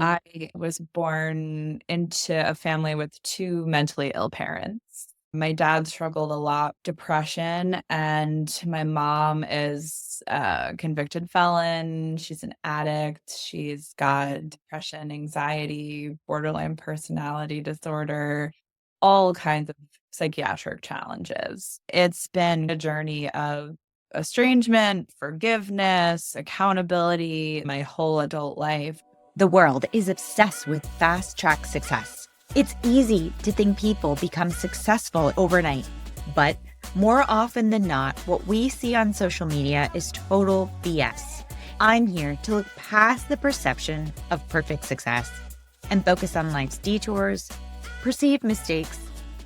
I was born into a family with two mentally ill parents. My dad struggled a lot, depression, and my mom is a convicted felon. She's an addict. She's got depression, anxiety, borderline personality disorder, all kinds of psychiatric challenges. It's been a journey of estrangement, forgiveness, accountability, my whole adult life. The world is obsessed with fast track success. It's easy to think people become successful overnight, but more often than not, what we see on social media is total BS. I'm here to look past the perception of perfect success and focus on life's detours, perceived mistakes,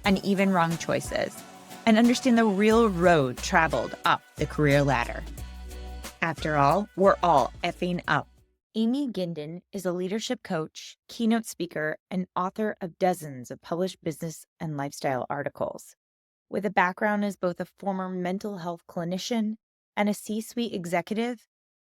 and even wrong choices, and understand the real road traveled up the career ladder. After all, we're all effing up. Aimee Gindin is a leadership coach, keynote speaker, and author of dozens of published business and lifestyle articles. With a background as both a former mental health clinician and a C-suite executive,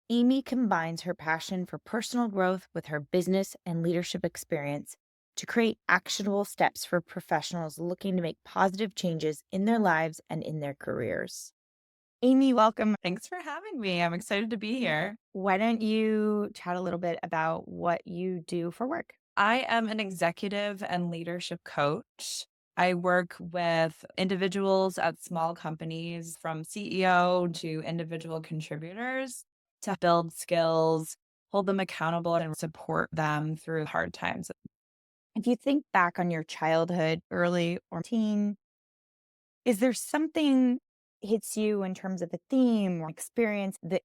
Aimee combines her passion for personal growth with her business and leadership experience to create actionable steps for professionals looking to make positive changes in their lives and in their careers. Aimee, welcome. Thanks for having me. I'm excited to be here. Why don't you chat a little bit about what you do for work? I am an executive and leadership coach. I work with individuals at small companies from CEO to individual contributors to build skills, hold them accountable, and support them through hard times. If you think back on your childhood, early or teen, is there something hits you in terms of a theme or experience that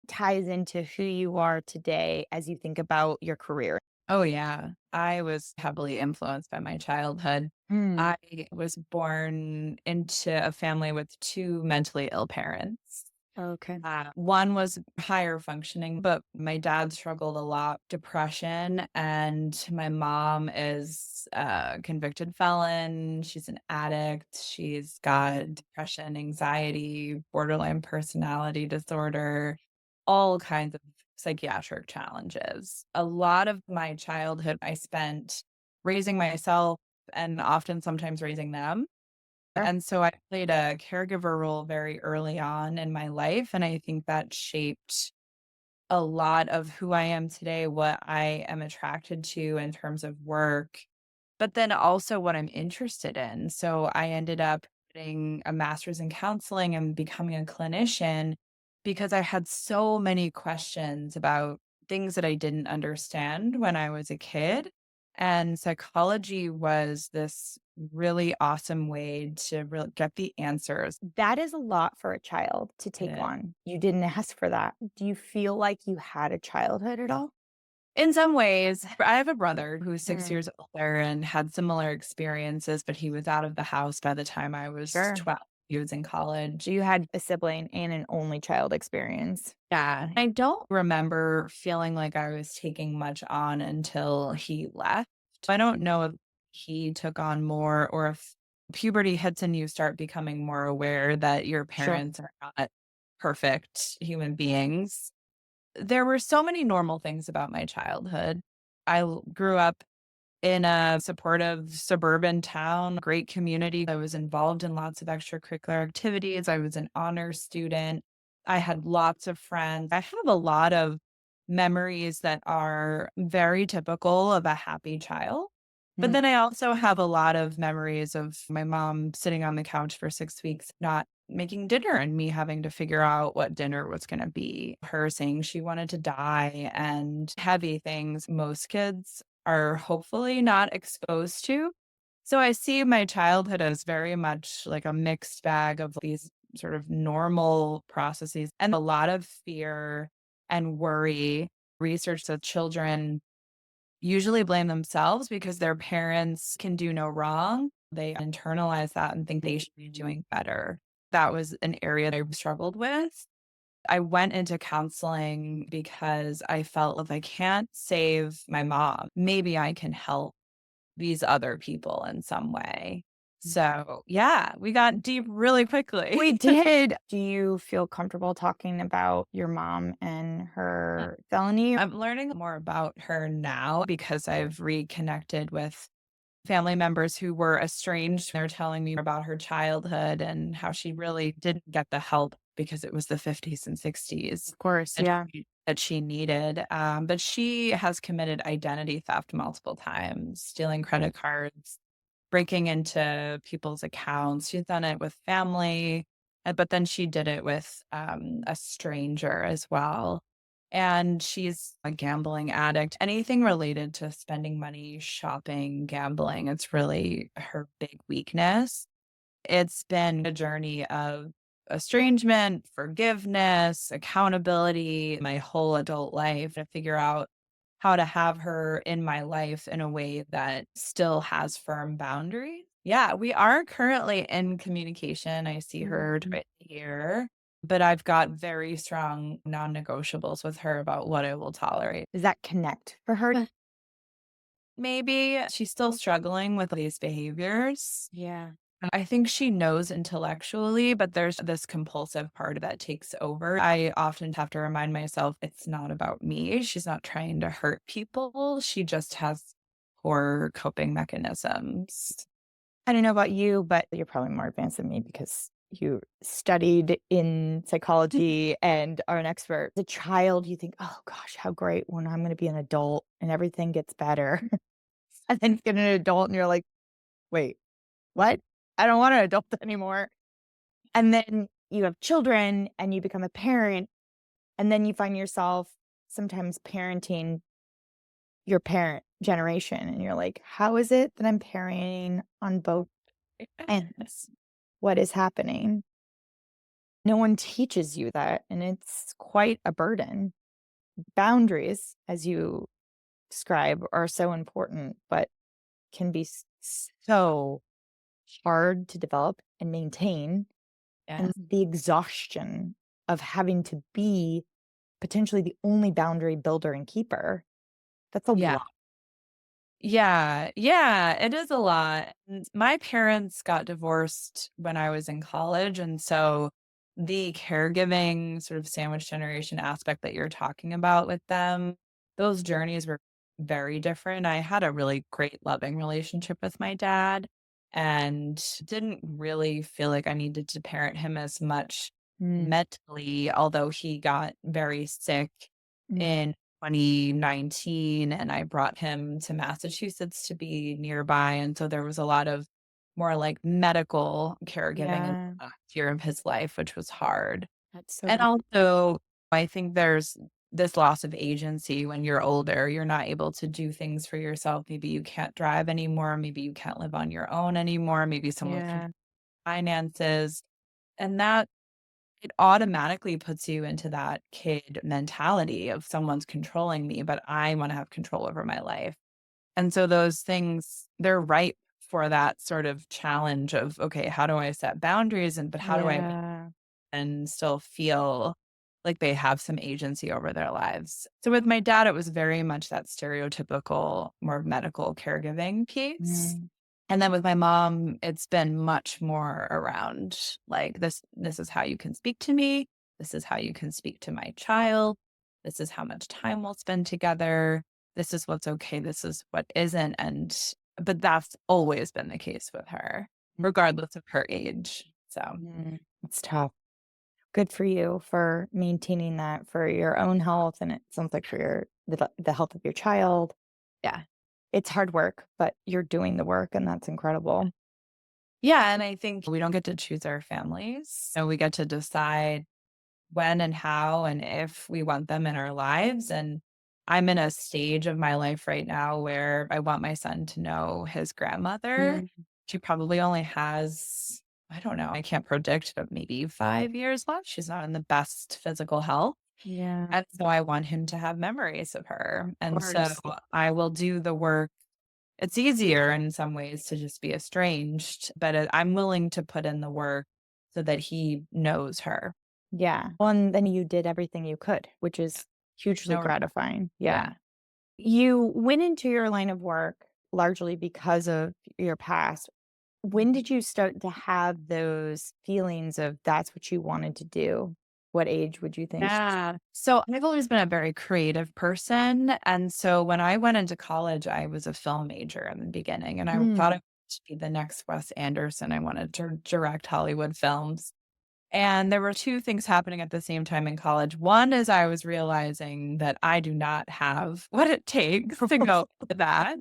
ties into who you are today as you think about your career? Oh, yeah. I was heavily influenced by my childhood. Mm, I was born into a family with two mentally ill parents. okay. One was higher functioning, but my dad struggled a lot, depression, and my mom is a convicted felon. She's an addict. She's got depression, anxiety, borderline personality disorder, all kinds of psychiatric challenges. A lot of my childhood I spent raising myself and often sometimes raising them. Sure. And so I played a caregiver role very early on in my life, and I think that shaped a lot of who I am today, what I am attracted to in terms of work, but then also what I'm interested in. So I ended up getting a master's in counseling and becoming a clinician because I had so many questions about things that I didn't understand when I was a kid. And psychology was this really awesome way to get the answers. That is a lot for a child to take on. You didn't ask for that. Do you feel like you had a childhood at all? In some ways, I have a brother who's 6 Mm, years older and had similar experiences, but he was out of the house by the time I was sure. 12. He was in So college. you had a sibling and an only child experience. Yeah. I don't remember feeling like I was taking much on until he left. I don't know if he took on more or if puberty hits and you start becoming more aware that your Sure. parents are not perfect human beings. There were so many normal things about my childhood. Grew up in a supportive suburban town, great community. I was involved in lots of extracurricular activities. I was an honor student. I had lots of friends. I have a lot of memories that are very typical of a happy child. But Mm. then I also have a lot of memories of my mom sitting on the couch for 6 weeks, not making dinner and me having to figure out what dinner was going to be. Her saying she wanted to die and heavy things most kids are hopefully not exposed to. So I see my childhood as very much like a mixed bag of these sort of normal processes and a lot of fear and worry. Research that children usually blame themselves because their parents can do no wrong. They internalize that and think they should be doing better. That was an area that I struggled with. I went into counseling because I felt if I can't save my mom, maybe I can help these other people in some way. So, yeah, we got deep really quickly. We did. Do you feel comfortable talking about your mom and her felony? I'm learning more about her now because I've reconnected with family members who were estranged. They're telling me about her childhood and how she really didn't get the help because it was the 50s and 60s Of course, yeah. that she needed. But she has committed identity theft multiple times, stealing credit cards, breaking into people's accounts. She's done it with family, but then she did it with a stranger as well. And she's a gambling addict. Anything related to spending money, shopping, gambling, it's really her big weakness. It's been a journey of estrangement, forgiveness, accountability, my whole adult life to figure out how to have her in my life in a way that still has firm boundaries. Yeah, we are currently in communication. I see her Mhm. twice a year, but I've got very strong non-negotiables with her about what I will tolerate. Does that connect for her? Maybe she's still struggling with these behaviors. Yeah. I think she knows intellectually, but there's this compulsive part that takes over. I often have to remind myself it's not about me. She's not trying to hurt people. She just has poor coping mechanisms. I don't know about you, but you're probably more advanced than me because you studied in psychology and are an expert. As a child, you think, oh gosh, how great when I'm going to be an adult and everything gets better. And then you get an adult and you're like, wait, what? I don't want an adult anymore. And then you have children and you become a parent. And then you find yourself sometimes parenting your parent generation. And you're like, how is it that I'm parenting on both ends? What is happening? No one teaches you that. And it's quite a burden. Boundaries, as you describe, are so important, but can be so hard to develop and maintain. And Yes. the exhaustion of having to be potentially the only boundary builder and keeper, that's a Yeah. lot. Yeah, yeah, it is a lot. And my parents got divorced when I was in college, and so the caregiving sort of sandwich generation aspect that you're talking about with them, those journeys were very different. I had a really great loving relationship with my dad and didn't really feel like I needed to parent him as much Mm, mentally, although he got very sick mm. in 2019, and I brought him to Massachusetts to be nearby, and so there was a lot of more, like, medical caregiving in Yeah, the last year of his life, which was hard. that's so And hard. also, I think there's this loss of agency when you're older, you're not able to do things for yourself. Maybe you can't drive anymore, maybe you can't live on your own anymore, maybe someone can Yeah. finances, and that it automatically puts you into that kid mentality of someone's controlling me, but I wanna have control over my life. And so those things, they're ripe for that sort of challenge of, okay, how do I set boundaries but how do I make Yeah. and still feel like they have some agency over their lives? So with my dad, it was very much that stereotypical, more medical caregiving piece. Mm, And then with my mom, it's been much more around like this is how you can speak to me. This is how you can speak to my child. This is how much time we'll spend together. This is what's okay. This is what isn't. And but that's always been the case with her, regardless of her age. So it's tough. Good for you for maintaining that for your own health, and it sounds like for the health of your child. yeah. It's hard work, but you're doing the work, and that's incredible. Yeah. And I think we don't get to choose our families. So we get to decide when and how and if we want them in our lives. And I'm in a stage of my life right now where I want my son to know his grandmother. Mm, She probably only has, I don't know, I can't predict, but maybe 5 years left. She's not in the best physical health. yeah, And so I want him to have memories of her. of And so course. I will do the work. It's easier in some ways to just be estranged, but I'm willing to put in the work so that he knows her. Yeah. Well, and then you did everything you could, which is hugely No, gratifying. Yeah. yeah. You went into your line of work largely because of your past. When did you start to have those feelings of that's what you wanted to do? What age would you think? Yeah. So I've always been a very creative person. And so when I went into college, I was a film major in the beginning and I thought I Mm. wanted to be the next Wes Anderson. I wanted to direct Hollywood films. And there were 2 things happening at the same time in college. One is I was realizing that I do not have what it takes to go to that.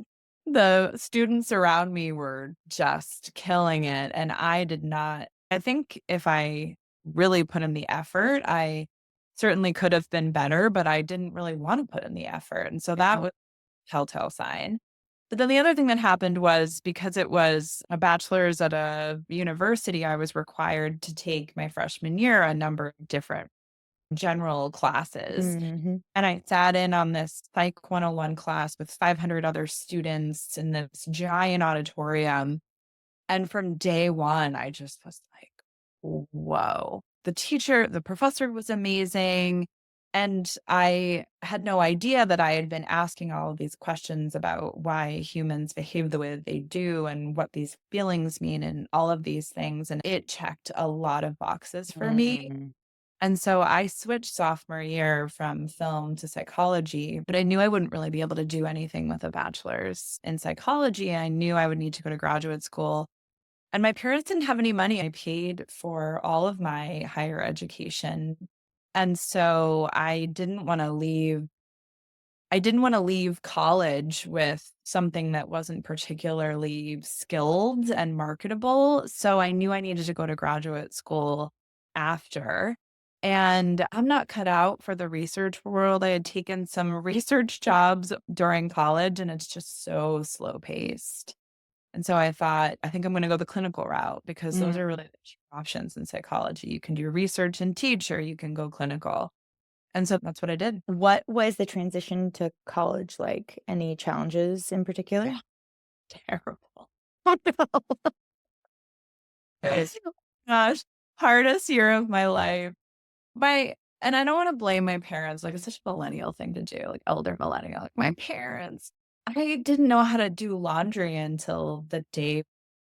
The students around me were just killing it, and I did not. I think if I really put in the effort, I certainly could have been better, but I didn't really wanna put in the effort, and so that Yeah. was a telltale sign. But then the other thing that happened was because it was a bachelor's at a university, I was required to take my freshman year a number of different general classes. Mhm. And I sat in on this Psych 101 class with 500 other students in this giant auditorium. And from day one, I just was like, whoa. The professor was amazing. And I had no idea that I had been asking all of these questions about why humans behave the way that they do and what these feelings mean and all of these things. And it checked a lot of boxes for me. Mm. And so I switched sophomore year from film to psychology, but I knew I wouldn't really be able to do anything with a bachelor's in psychology. I knew I would need to go to graduate school. And my parents didn't have any money. I paid for all of my higher education. And so I didn't want to leave college with something that wasn't particularly skilled and marketable. So I knew I needed to go to graduate school after. And I'm not cut out for the research world. I had taken some research jobs during college, and it's just so slow paced. And so I thought, I think I'm going to go the clinical route because those are Mm. really the 2 options in psychology. You can do research and teach, or you can go clinical. And so that's what I did. What was the transition to college like? Any challenges in particular? Yeah, terrible. Oh, no. Gosh, hardest year of my life. And I don't want to blame my parents. Like, it's such a millennial thing to do, like elder millennial. Like my parents, I didn't know how to do laundry until the day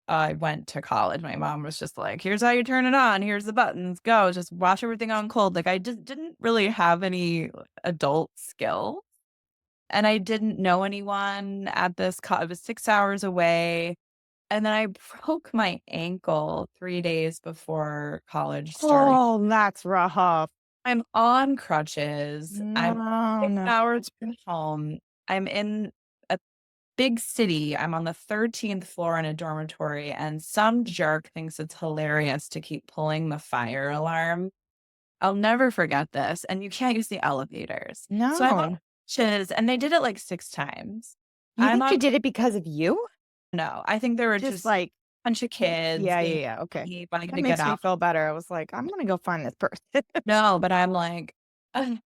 I went to college. My mom was just like, here's how you turn it on. Here's the buttons. Go. Just wash everything on cold. Like I just didn't really have any adult skill. And I didn't know anyone at it was 6 hours away. And then I broke my ankle 3 days before college started. Oh, that's rough. I'm on crutches. I'm No, 6 no. hours from home. I'm in a big city. I'm on the 13th floor in a dormitory, and some jerk thinks it's hilarious to keep pulling the fire alarm. I'll never forget this, and you can't use the elevators. So I'm on No. crutches, and they did it like 6 times. You I'm think she on did it because of you? no, I think there were Just just like, a bunch of kids yeah, being yeah, yeah. Okay. wanting That to get makes me out. feel better. I was like, I'm gonna go find this person. No, but I'm like, "Ugh."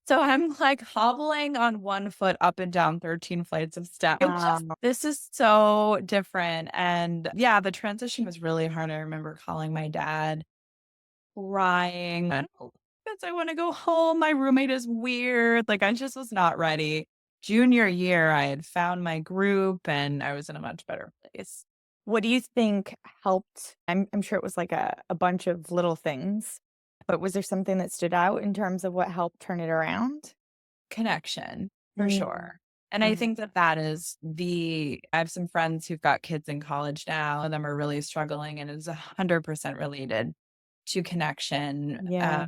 So I'm like hobbling on 1 foot up and down 13 flights of steps. It was just Wow. this is so different. And yeah, the transition was really hard. I remember calling my dad, crying. I don't because I want to go home. My roommate is weird. Like I just was not ready. Junior year, I had found my group and I was in a much better place. What do you think helped? I'm sure it was like a bunch of little things, but was there something that stood out in terms of what helped turn it around? Connection, for Mm. sure. And I Mm. think that that is I have some friends who've got kids in college now, and them are really struggling, and it's 100% related to connection. Yeah.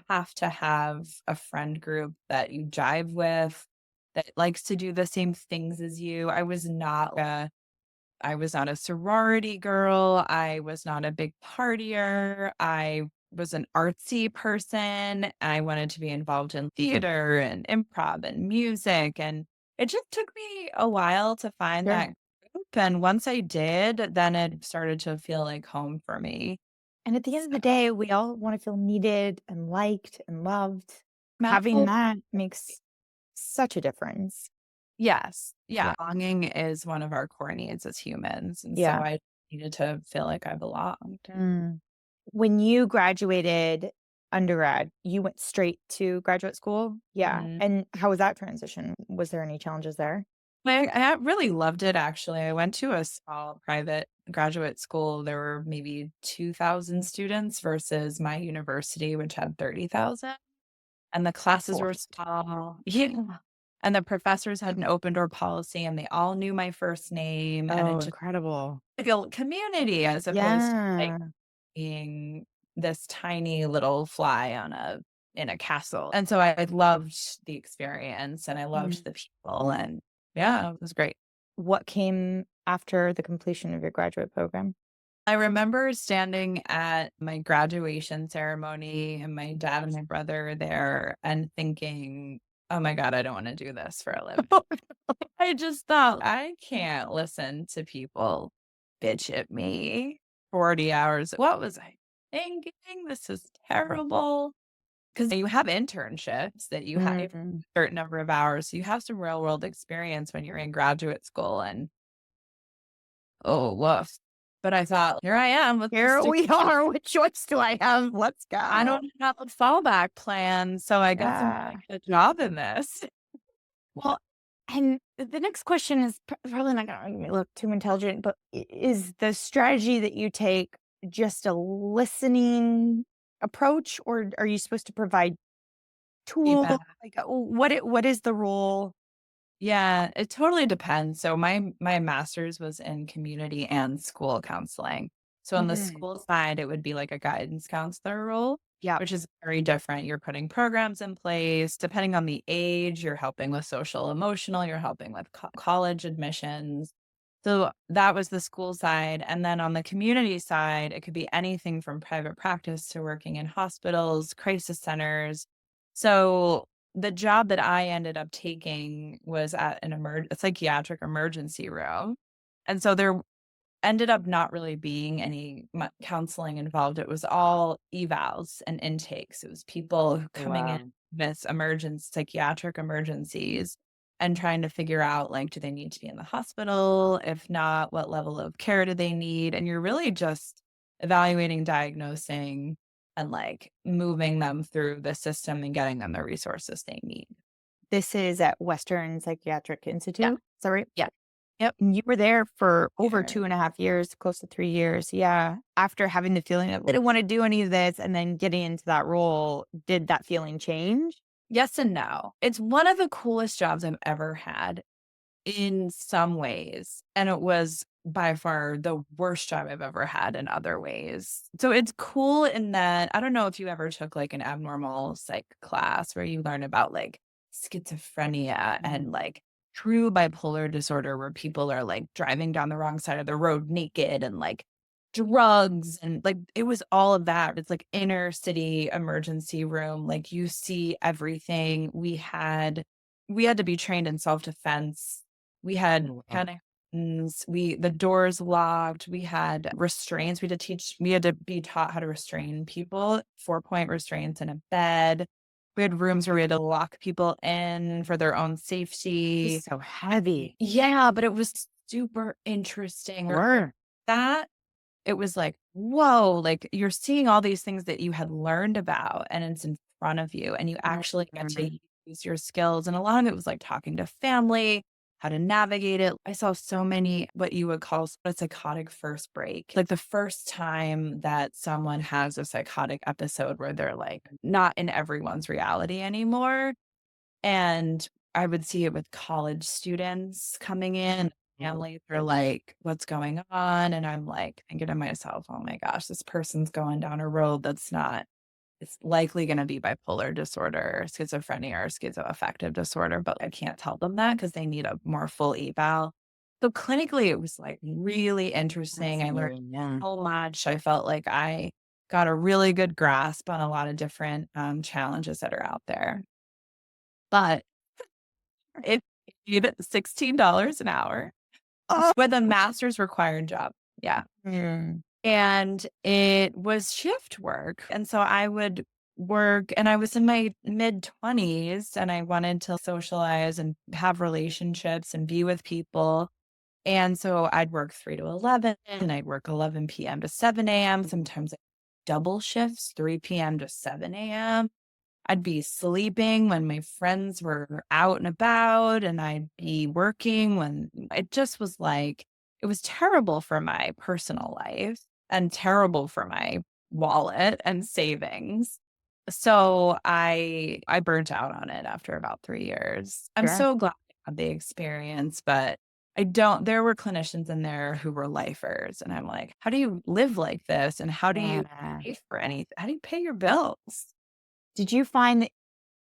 Have to have a friend group that you jive with, that likes to do the same things as you. I was not a sorority girl. I was not a big partier. I was an artsy person. I wanted to be involved in theater and improv and music. And it just took me a while to find Sure. that group. And once I did, then it started to feel like home for me. And at the end of the day, we all want to feel needed and liked and loved. Having So, that makes such a difference. yes. Yeah. Yeah. Belonging is one of our core needs as humans. And so Yeah. I needed to feel like I belonged. Mm. When you graduated undergrad, you went straight to graduate school? Yeah. Mhm. And how was that transition? Was there any challenges there? I really loved it, actually. I went to a small private graduate school. There were maybe 2,000 students versus my university, which had 30,000. And the classes were Forced. small. Yeah. And the professors had an open door policy and they all knew my first name. And it Oh, just incredible. like a community as opposed to like Yeah. being this tiny little fly on a in a castle. And so I loved the experience and I loved Mm. the people and yeah, it was great. What came after the completion of your graduate program? I remember standing at my graduation ceremony and my dad and my brother were there and thinking, "Oh my god, I don't wanna do this for a living." I just thought, "I can't listen to people bitch at me 40 hours." What was I thinking? This is terrible. Because you have internships that you have a Mm. certain number of hours, so you have some real world experience when you're in graduate school and, oh, woof. But I thought, "Here I am with this Here we are. What choice do I have? Let's I go. don't have a fallback plan, so I guess I'm Yeah. gonna get a job in this." Well, and the next question is probably not going to look too intelligent, but is the strategy that you take just a listening approach, or are you supposed to provide tools? Feedback. Like, what is the role? Yeah, it totally depends. So my master's was in community and school counseling. So on the Mhm. school side, it would be like a guidance counselor role, Yep. which is very different. You're putting programs in place. Depending on the age, you're helping with social emotional, you're helping with college admissions. So that was the school side. And then on the community side, it could be anything from private practice to working in hospitals, crisis centers. So the job that I ended up taking was at a psychiatric emergency room. And so there ended up not really being any counseling involved. It was all evals and intakes. It was people coming in Wow. with psychiatric emergencies and trying to figure out like, do they need to be in the hospital? If not, what level of care do they need? And you're really just evaluating, diagnosing, and like moving them through the system and getting them the resources they need. This is at Western Psychiatric Yeah. Institute. Is that right? Yeah. Yep. And you were there for over There. 2.5 years, close to 3 years. Yeah. After having the feeling of, I didn't want to do any of this and then getting into that role, did that feeling change? Yes and no. It's one of the coolest jobs I've ever had in some ways, and it was by far the worst job I've ever had in other ways. So it's cool in that I don't know if you ever took like an abnormal psych class where you learn about like schizophrenia and like true bipolar disorder where people are like driving down the wrong side of the road naked and like drugs and like it was all of that. It's like inner city emergency room. Like you see everything. We had to be trained in self-defense. We had Oh, wow. panic buttons, the doors locked, we had restraints, we had to be taught how to restrain people, 4-point restraints in a bed. We had rooms where we had to lock people in for their own It's safety. so heavy. Yeah, but it was super interesting. Sure. That it was like, "Whoa," like, you're seeing all these things that you had learned about, and it's in front of you, and you actually get to Mhm. use your skills, and a lot of it was, like, talking to family, how to navigate it. I saw so many what you would call a psychotic first break, like, the first time that someone has a psychotic episode where they're, like, not in everyone's reality anymore, and I would see it with college students coming in. Families are like, "What's going on?" And I'm like thinking to myself, "Oh my gosh, this person's going down a road that's not it's likely gonna be bipolar disorder, schizophrenia, or schizoaffective disorder, but I can't tell them that because they need a more full eval." So clinically, it was, like, really interesting. I learned Fascinating, yeah. so much. I felt like I got a really good grasp on a lot of different, challenges that are out there. But it paid $16 an hour Oh. with a master's required job. Yeah. Mm. And it was shift work. And so I would work and I was in my mid-20s and I wanted to socialize and have relationships and be with people. And so I'd work 3 to 11 and I'd work 11 PM to 7 AM, sometimes double shifts, 3 PM to 7 AM. I'd be sleeping when my friends were out and about, and I'd be working when it just was like, it was terrible for my personal life and terrible for my wallet and savings. So I burnt out on it after about 3 years. I'm Sure. so glad I had the experience, but I don't there were clinicians in there who were lifers, and I'm like, "How do you live like this, and how do you Yeah. pay for anything? How do you pay your bills?" Did you find that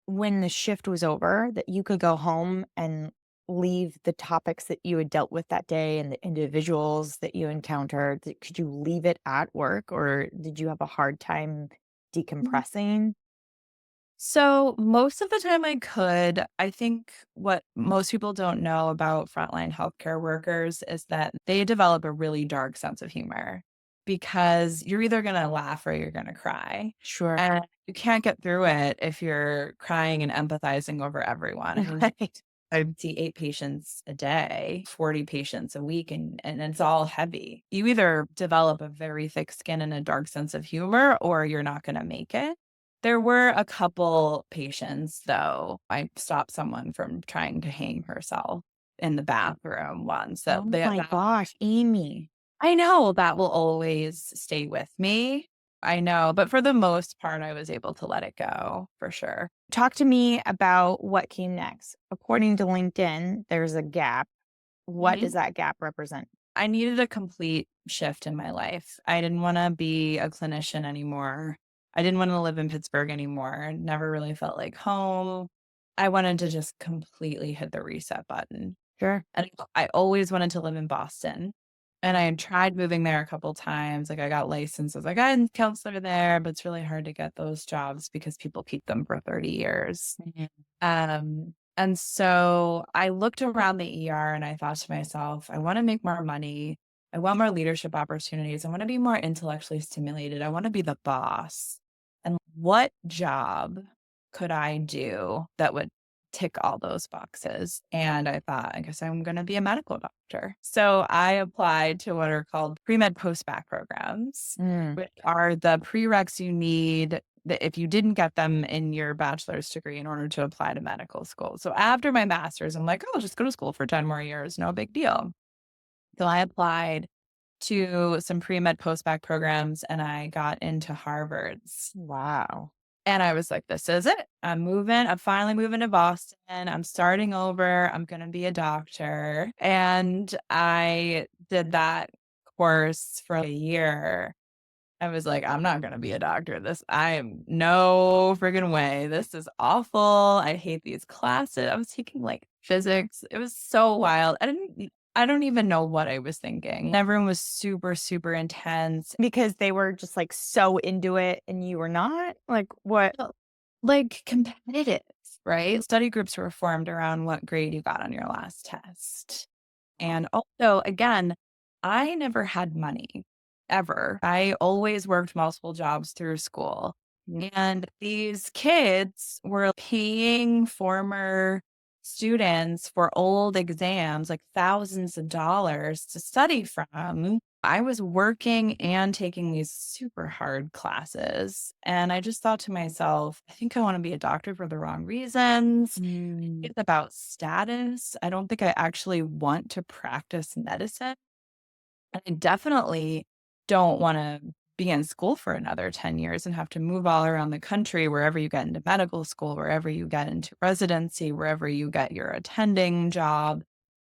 when the shift was over that you could go home and leave the topics that you had dealt with that day and the individuals that you encountered? Could you leave it at work, or did you have a hard time decompressing? So most of the time I could. I think what most people don't know about frontline healthcare workers is that they develop a really dark sense of humor because you're either going to laugh or you're going to cry. Sure. And you can't get through it if you're crying and empathizing over everyone. I mean, Right. I see 8 patients a day, 40 patients a week, and it's all heavy. You either develop a very thick skin and a dark sense of humor, or you're not going to make it. There were a couple patients, though. I stopped someone from trying to hang herself in the bathroom once. Oh my gosh, Amy. I know that will always stay with me. I know, but for the most part, I was able to let it go for sure. Talk to me about what came next. According to LinkedIn, there's a gap. What does Mhm. that gap represent? I needed a complete shift in my life. I didn't want to be a clinician anymore. I didn't want to live in Pittsburgh anymore. Never really felt like home. I wanted to just completely hit the reset button. Sure. And I always wanted to live in Boston. And I had tried moving there a couple times. Like I got licensed as a guidance counselor there, but it's really hard to get those jobs because people keep them for 30 years. Mhm. And so I looked around the ER and I thought to myself, I want to make more money. I want more leadership opportunities. I want to be more intellectually stimulated. I want to be the boss. And what job could I do that would tick all those boxes? And I thought, I guess I'm going to be a medical doctor. So I applied to what are called pre-med post-bac programs, Mm. which are the prereqs you need that if you didn't get them in your bachelor's degree in order to apply to medical school. So after my master's, I'm like, oh, I'll just go to school for 10 more years. No big deal. So I applied to some pre-med post-bac programs and I got into Harvard's. Wow. And I was like, this is it. I'm moving. I'm finally moving to Boston. I'm starting over. I'm going to be a doctor. And I did that course for a year. I was like, I'm not gonna be a doctor. I am no friggin' way. This is awful. I hate these classes. I was taking like physics. It was so wild. I don't even know what I was thinking. Everyone was super, super intense. Because they were just like so into it and you were not? Like what? Felt like competitive, right? Study groups were formed around what grade you got on your last test. And also, again, I never had money ever. I always worked multiple jobs through school. And these kids were paying former students for old exams, like thousands of dollars to study from. I was working and taking these super hard classes. And I just thought to myself, I think I want to be a doctor for the wrong reasons. Mm. It's about status. I don't think I actually want to practice medicine. And I definitely don't want to be in school for another 10 years and have to move all around the country wherever you get into medical school, wherever you get into residency, wherever you get your attending job.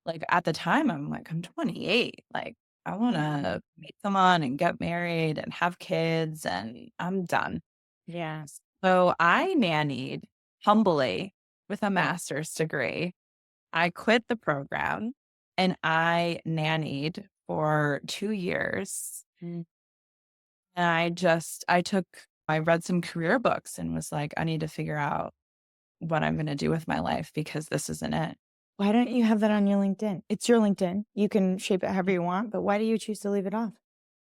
Like at the time, I'm like, I'm 28. Like, I want to meet someone and get married and have kids, and I'm done. Yeah. So I nannied humbly with a master's degree. I quit the program and I nannied for 2 years. Mm. And I read some career books and was like, I need to figure out what I'm going to do with my life because this isn't it. Why don't you have that on your LinkedIn? It's your LinkedIn. You can shape it however you want, but why do you choose to leave it off?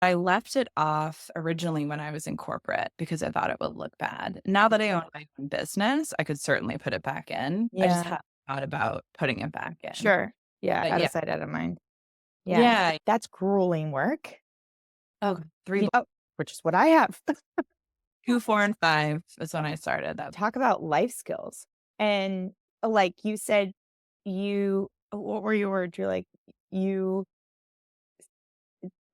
I left it off originally when I was in corporate because I thought it would look bad. Now that I own my own business, I could certainly put it back in. I just Yeah. haven't thought about putting it back in. Sure. Yeah. But Out of yeah. sight, out of mind. Yeah. Yeah. That's grueling work. Oh, 3 Oh, which is what I have. 2, 4, and 5 is when I started that. Talk about life skills. And like you said, what were your words? You're like, you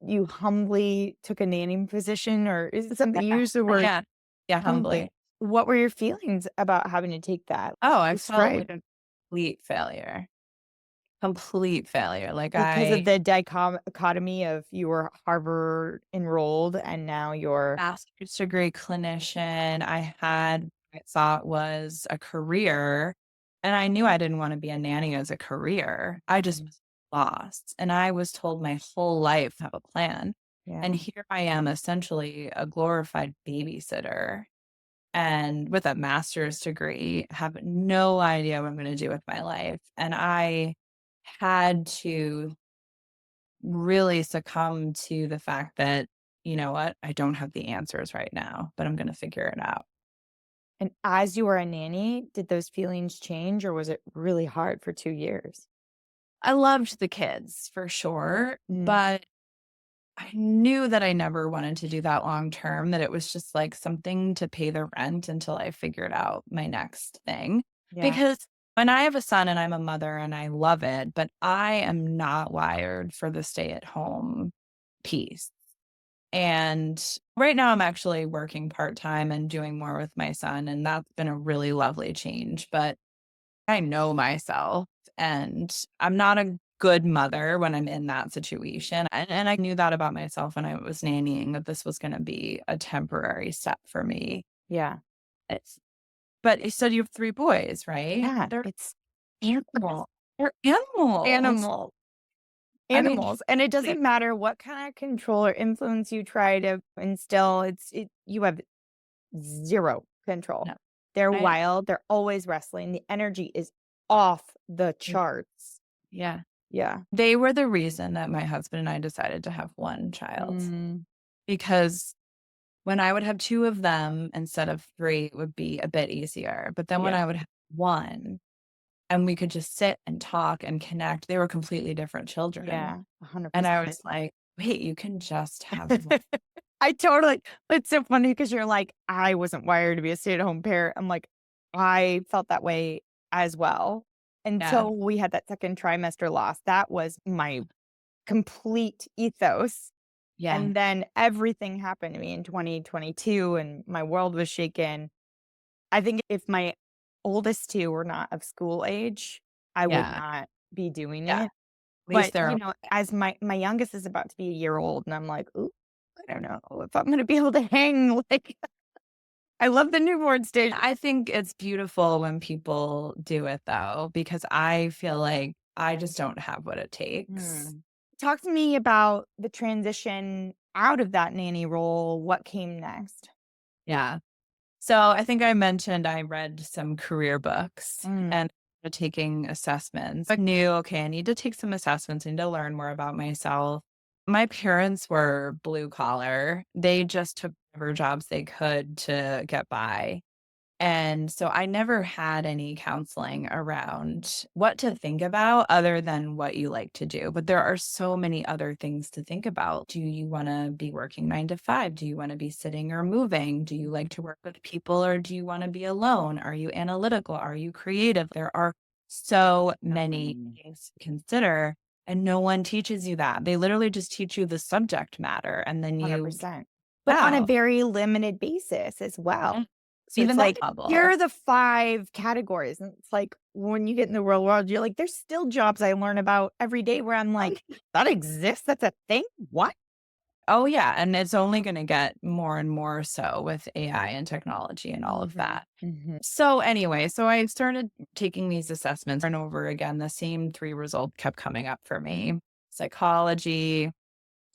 you humbly took a nanny position, or is it something you Yeah. used the word Yeah. Yeah, humbly. humbly? What were your feelings about having to take that? Oh, I felt Describe. like a complete failure. Complete failure. Like Because of I the dichotomy of you were Harvard enrolled and now you're master's degree clinician. I had what I thought was a career, and I knew I didn't want to be a nanny as a career. I just Mhm. was lost. And I was told my whole life to have a plan. And Yeah. here I am, essentially a glorified babysitter and with a master's degree, have no idea what I'm going to do with my life. And I had to really succumb to the fact that, you know what, I don't have the answers right now, but I'm going to figure it out. And as you were a nanny, did those feelings change or was it really hard for 2 years? I loved the kids for sure, Mm. but I knew that I never wanted to do that long term, that it was just like something to pay the rent until I figured out my next thing. Yeah. Because when I have a son and I'm a mother and I love it, but I am not wired for the stay at home piece. And right now I'm actually working part time and doing more with my son. And that's been a really lovely change. But I know myself and I'm not a good mother when I'm in that situation. And I knew that about myself when I was nannying, that this was going to be a temporary step for me. Yeah. It's, but you said you have 3 boys, right? Yeah. They're It's animals. They're animals. animal I mean, animals. And it like, doesn't matter what kind of control or influence you try to instill, you have 0 control. no, They're I, wild, they're always wrestling, the energy is off the charts. yeah. Yeah. They were the reason that my husband and I decided to have 1 child Mm, because when I would have 2 of them instead of 3, it would be a bit easier. But then when yeah. I would have 1 and we could just sit and talk and connect, they were completely different children. Yeah, And I 100%. was like, wait, you can just have 1. I totally it's so funny because 'cause you're like, "I wasn't wired to be a stay-at-home parent." I'm like, I felt that way as well Yeah. until we had that 2nd trimester loss. That was my complete ethos, Yeah. and then everything happened to me in 2022, and my world was shaken. I think if my oldest 2 were not of school age, I would Yeah. not be doing Yeah. At it. least But, they're as my youngest is about to be a year old, and I'm like, "Ooh, I don't know if I'm gonna be able to hang," like, I love the newborn stage. I think it's beautiful when people do it though, because I feel like I just don't have what it takes. Mm. Talk to me about the transition out of that nanny role, what came next? Yeah. So I think I mentioned I read some career books Mm, and taking assessments. I knew, okay, I need to take some assessments. I need to learn more about myself. My parents were blue collar. They just took whatever jobs they could to get by. And so I never had any counseling around what to think about other than what you like to do. But there are so many other things to think about. Do you want to be working 9 to 5? Do you want to be sitting or moving? Do you like to work with people or do you want to be alone? Are you analytical? Are you creative? There are so many things to consider. And no one teaches you that. They literally just teach you the subject matter and then you 100%. But on a out. very limited basis as well. Yeah. So it's Even that like, here level. are the 5 categories, and it's like, when you get in the real world, you're like, there's still jobs I learn about every day where I'm like, "That exists? That's a thing? What?" Oh, yeah, and it's only gonna get more and more so with AI and technology and all of Mhm, that. mhm. So, anyway, so I started taking these assessments and over again, the same 3 results kept coming up for me. Psychology,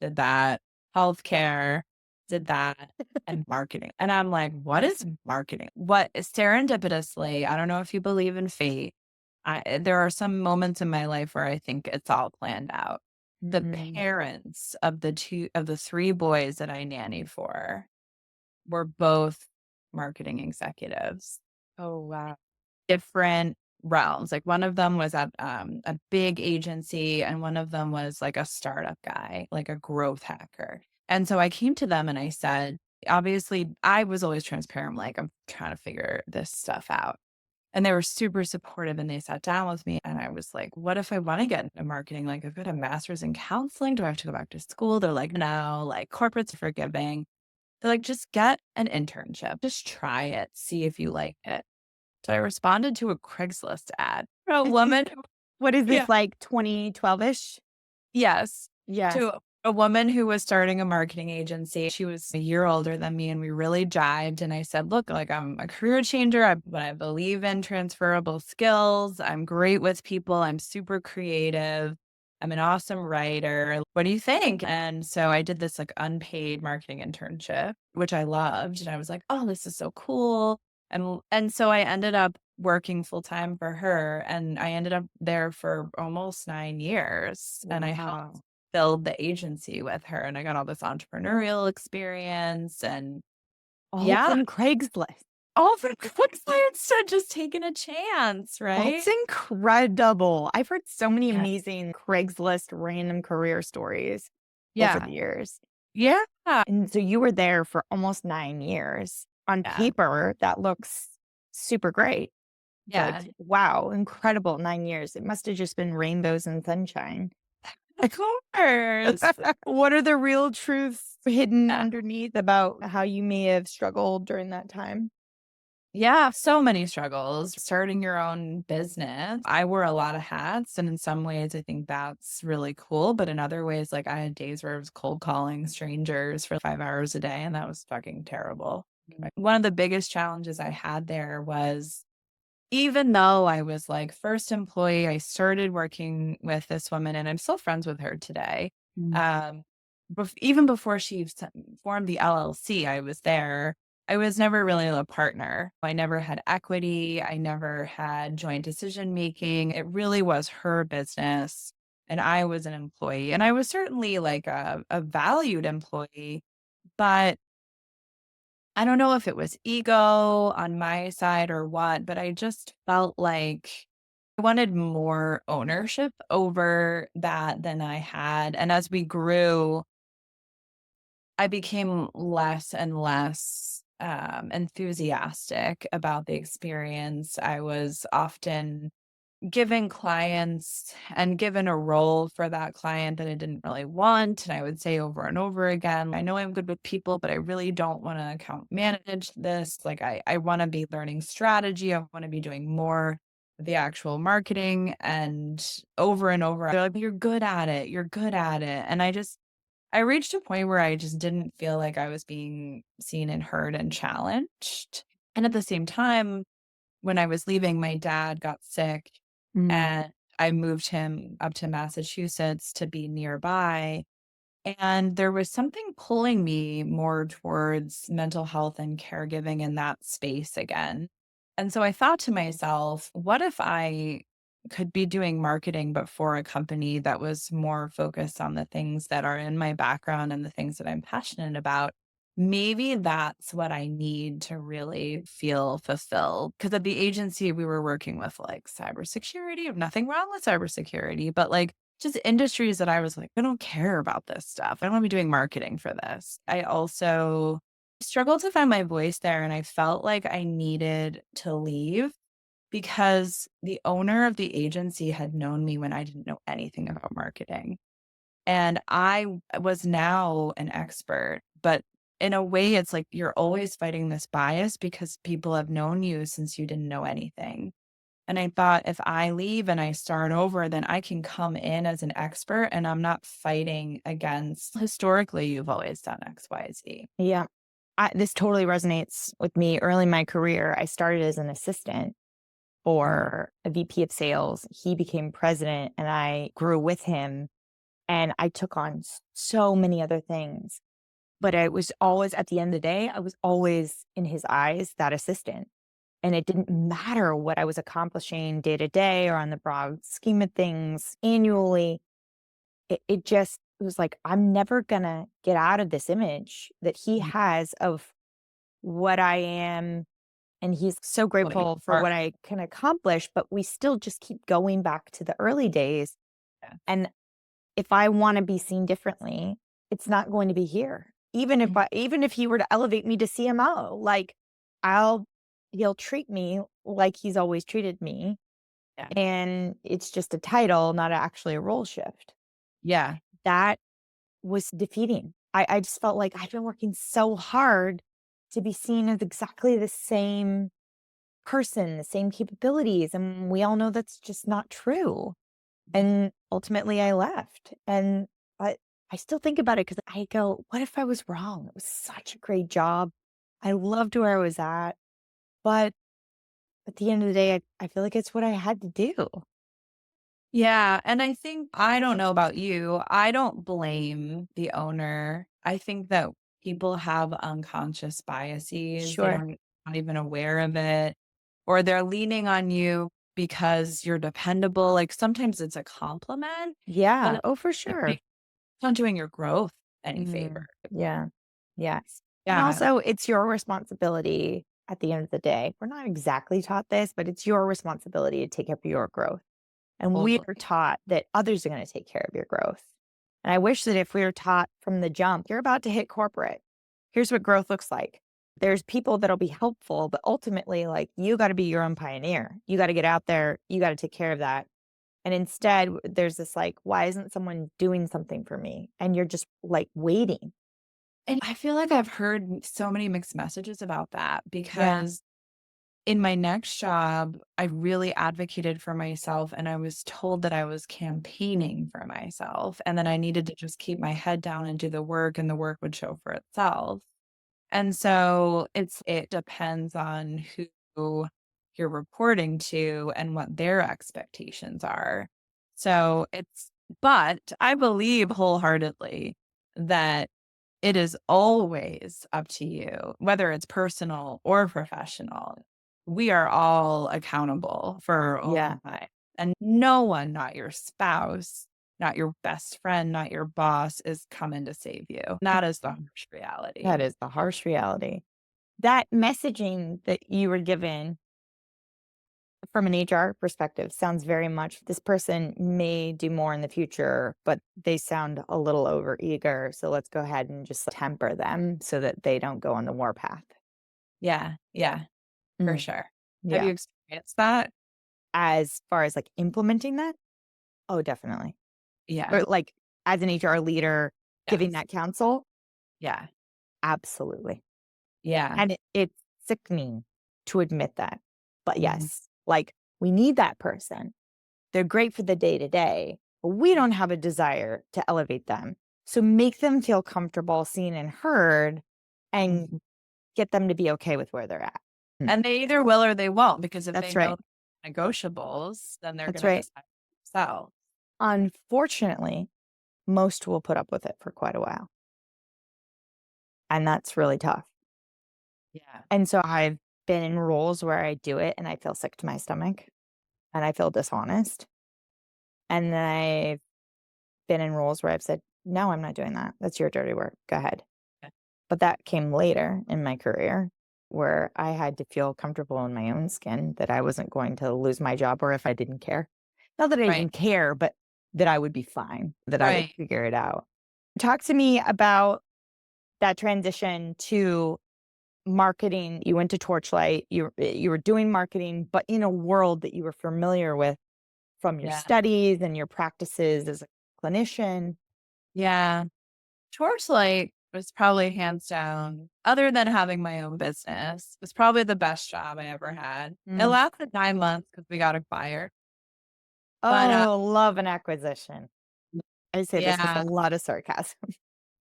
did that, healthcare, did that, and marketing, and I'm like, "What is marketing?" What serendipitously, I don't know if you believe in fate, there are some moments in my life where I think it's all planned out. The Mm. parents of the 3 boys that I nannied for were both marketing executives, Oh, wow. different realms. Like, one of them was at, a big agency, and one of them was, like, a startup guy, like a growth hacker. And so I came to them and I said, Obviously, I was always transparent, like, "I'm trying to figure this stuff out." And they were super supportive, and they sat down with me, and I was like, "What if I wanna get into marketing? Like, I've got a master's in counseling. Do I have to go back to school?" They're like, "No, like, corporate's forgiving." They're like, "Just get an internship. Just try it. See if you like it." So I responded to a Craigslist ad for a woman who What is Yeah. this, like 2012-ish? Yes. Yes. To a woman who was starting a marketing agency. She was a year older than me, and we really jived, and I said, "Look, like, I'm a career changer, but I believe in transferable skills. I'm great with people. I'm super creative. I'm an awesome writer. What do you think?" And so I did this, like, unpaid marketing internship, which I loved, and I was like, "Oh, this is so cool." And so I ended up working full time for her, and I ended up there for almost 9 years, and I helped Wow. build the agency with her, and I got all this entrepreneurial experience and All yeah, from Craigslist. all for Quickfire instead just taking a chance, That's right? incredible. I've heard so many Yeah. amazing Craigslist random career stories over Yeah. the years. Yeah. And so you were there for almost 9 years. On Yeah. paper, that looks super great. Yeah. But wow, incredible 9 years. It must have just been rainbows and sunshine. Of course. What are the real truths hidden Yeah. underneath about how you may have struggled during that time? Yeah, so many struggles. Starting your own business. I wore a lot of hats, and in some ways, I think that's really cool. But in other ways, like I had days where I was cold calling strangers for 5 hours a day, and that was fucking terrible. One of the biggest challenges I had there was even though I was like first employee, I started working with this woman, and I'm still friends with her today. Mm. Um, even before she formed the LLC, I was there. I was never really a partner. I never had equity. I never had joint decision making. It really was her business, and I was an employee. And I was certainly like a valued employee, but I don't know if it was ego on my side or what, but I just felt like I wanted more ownership over that than I had. And as we grew, I became less and less enthusiastic about the experience. I was often given clients and given a role for that client that I didn't really want. And I would say over and over again, I know I'm good with people, but I really don't want to account manage this. Like I want to be learning strategy. I want to be doing more of the actual marketing and over. They're like, you're good at it. You're good at it. And I reached a point where I just didn't feel like I was being seen and heard and challenged. And at the same time, when I was leaving, my dad got sick Mm. and I moved him up to Massachusetts to be nearby. And there was something pulling me more towards mental health and caregiving in that space again. And so I thought to myself, what if I could be doing marketing, but for a company that was more focused on the things that are in my background and the things that I'm passionate about? Maybe that's what I need to really feel fulfilled. Because at the agency, we were working with like cybersecurity, nothing wrong with cybersecurity, but like just industries that I was like, I don't care about this stuff. I don't want to be doing marketing for this. I also struggled to find my voice there. And I felt like I needed to leave because the owner of the agency had known me when I didn't know anything about marketing. And was now an expert, but in a way, it's like you're always fighting this bias because people have known you since you didn't know anything. And I thought if I leave and I start over, then I can come in as an expert and I'm not fighting against historically, you've always done X, Y, Z. Yeah. This totally resonates with me. Early in my career, I started as an assistant Mhm. for a VP of sales. He became president and I grew with him and I took on so many other things. But I was always, at the end of the day, I was always in his eyes that assistant. And it didn't matter what I was accomplishing day to day or on the broad scheme of things annually. It just it was like, I'm never gonna get out of this image that he Mhm. has of what I am. And he's so Totally. grateful for what I can accomplish, but we still just keep going back to the early days. Yeah. And if I want to be seen differently, it's not going to be here. Mhm. Even if he were to elevate me to CMO, like, I'll he'll treat me like he's always treated me, Yeah. and it's just a title, not actually a role shift. Yeah. That was defeating. I just felt like I've been working so hard to be seen as exactly the same person, the same capabilities, and we all know that's just not true. Mhm. And ultimately I left. And I I still think about it because I go, what if I was wrong? It was such a great job. I loved where I was at. But at the end of the day, I feel like it's what I had to do. Yeah, and I think I don't know about you, I don't blame the owner. I think that people have unconscious biases, they Sure. don't not even aware of it, or they're leaning on you because you're dependable, like, sometimes it's a compliment, but Yeah. it's Oh, for not sure. doing it's not doing your growth any favor. Mm, yeah. Yes. And Yeah, also, it's your responsibility at the end of the day. We're not exactly taught this, but it's your responsibility to take care of your growth. And we are totally. taught that others are going to take care of your growth. And I wish that if we were taught from the jump, you're about to hit corporate. Here's what growth looks like. There's people that'll be helpful, but ultimately, like, you got to be your own pioneer. You got to get out there. You got to take care of that. And instead, there's this like, why isn't someone doing something for me? And you're just like waiting. And I feel like I've heard so many mixed messages about that Yeah. because in my next job, I really advocated for myself and I was told that I was campaigning for myself and that I needed to just keep my head down and do the work and the work would show for itself. And so it depends on who you're reporting to and what their expectations are. So but I believe wholeheartedly that it is always up to you, whether it's personal or professional. We are all accountable for our Yeah. own life. And no one, not your spouse, not your best friend, not your boss, is coming to save you. That is the harsh That reality. is the harsh reality. That messaging that you were given from an HR perspective sounds very much this person may do more in the future, but they sound a little overeager. So let's go ahead and just temper them so that they don't go on the warpath. Yeah, yeah, for Mm, sure. Have yeah. you experienced that? As far as like implementing that, oh, definitely. Yeah. Or like as an HR leader giving Yes. that counsel, Yeah. absolutely. Yeah. And it's sickening to admit that. But Mhm. yes, like we need that person. They're great for the day to day, but we don't have a desire to elevate them. So make them feel comfortable, seen, and heard, and Mhm. get them to be okay with where they're at. Mm. And they either will or they won't, because if they That's know right. negotiables, then they're That's gonna right. decide for themselves. Unfortunately, most will put up with it for quite a while. And that's really tough. Yeah. And so I've been in roles where I do it and I feel sick to my stomach and I feel dishonest. And then I've been in roles where I've said, no, I'm not doing that. That's your dirty work. Go ahead. Yeah. But that came later in my career where I had to feel comfortable in my own skin that I wasn't going to lose my job or if I didn't care. Not that I Right. didn't care, but that I would be fine, that I would Right. figure it out. Talk to me about that transition to marketing. You went to Torchlight, you were doing marketing, but in a world that you were familiar with from your Yeah. studies and your practices as a clinician. Yeah. Torchlight was probably hands down, other than having my own business, was probably the best job I ever had. It Mm. lasted 9 months because we got acquired, but, Oh, love an acquisition. I say this with a yeah, lot of sarcasm.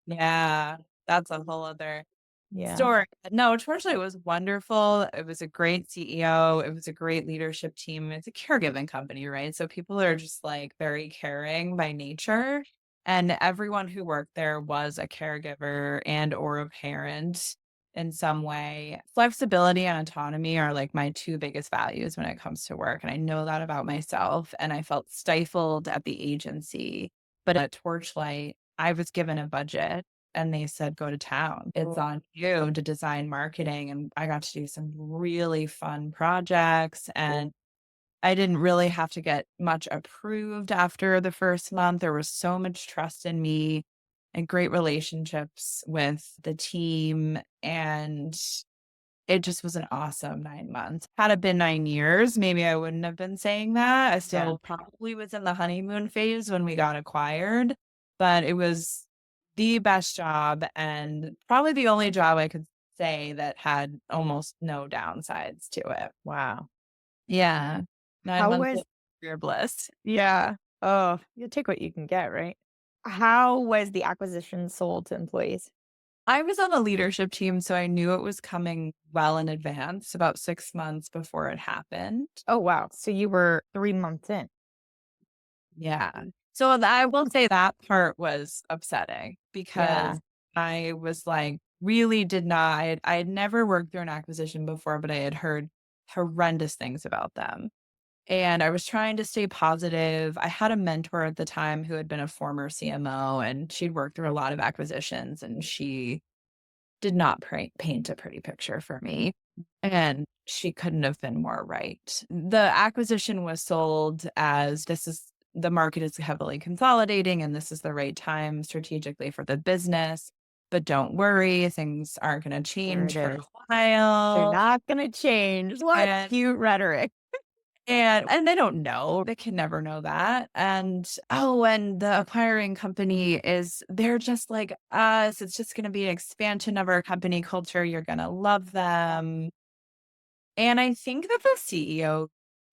yeah, that's a whole other Yeah. story. No, Torchlight was wonderful. It was a great CEO. It was a great leadership team. It's a caregiving company, right? So people are just like very caring by nature. And everyone who worked there was a caregiver and or a parent in some way. Flexibility and autonomy are like my two biggest values when it comes to work. And I know that about myself. And I felt stifled at the agency. But at Torchlight, I was given a budget and they said, "Go to town. It's Oh, on you to design marketing." And I got to do some really fun projects. And I didn't really have to get much approved after the first month. There was so much trust in me. and great relationships with the team. And it just was an awesome 9 months. Had it been 9 years, maybe I wouldn't have been saying that. I Yeah. still probably was in the honeymoon phase when we got acquired, but it was the best job and probably the only job I could say that had almost no downsides to it. Wow. Yeah. Nine How months was of pure bliss. Yeah. Oh, you take what you can get, right? How was the acquisition sold to employees? I was on the leadership team, so I knew it was coming well in advance, about 6 months before it happened. Oh, wow. So you were 3 months in. Yeah. So I will say that part was upsetting Yeah. because I was like, really did not, I had never worked through an acquisition before, but I had heard horrendous things about them. And I was trying to stay positive. I had a mentor at the time who had been a former CMO and she'd worked through a lot of acquisitions and she did not paint a pretty picture for me. And she couldn't have been more right. The acquisition was sold as this is the market is heavily consolidating and this is the right time strategically for the business. But don't worry, things aren't going to There change it for a is. They're while. not gonna change. What And cute rhetoric. and they don't know. They can never know that. And oh, and the acquiring company is they're just like us. It's just going to be an expansion of our company culture. You're going to love them. And I think that the CEO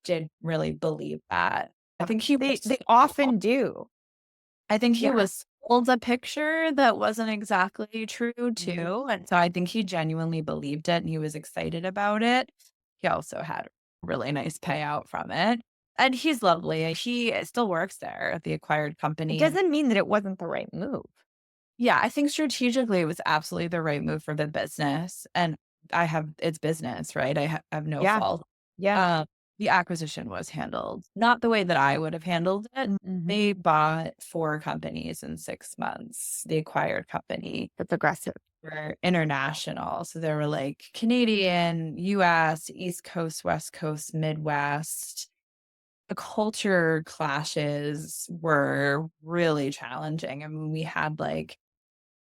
did really believe that. I think he They was often do. I think he Yeah. was sold a picture that wasn't exactly true Mhm. too. And so I think he genuinely believed it and he was excited about it. He also had a really nice payout from it. And he's lovely. He still works there at the acquired It company. And doesn't mean that it wasn't the right move. yeah, I think strategically it was absolutely the right move for the business. And it's business, right? I have no Yeah. fault. Yeah. Um, the acquisition was handled not the way that I would have handled it. Mhm. They bought 4 companies in 6 months. The acquired company That's aggressive. were international. So they were like Canadian, US, East Coast, West Coast, Midwest. The culture clashes were really challenging. I mean, we had like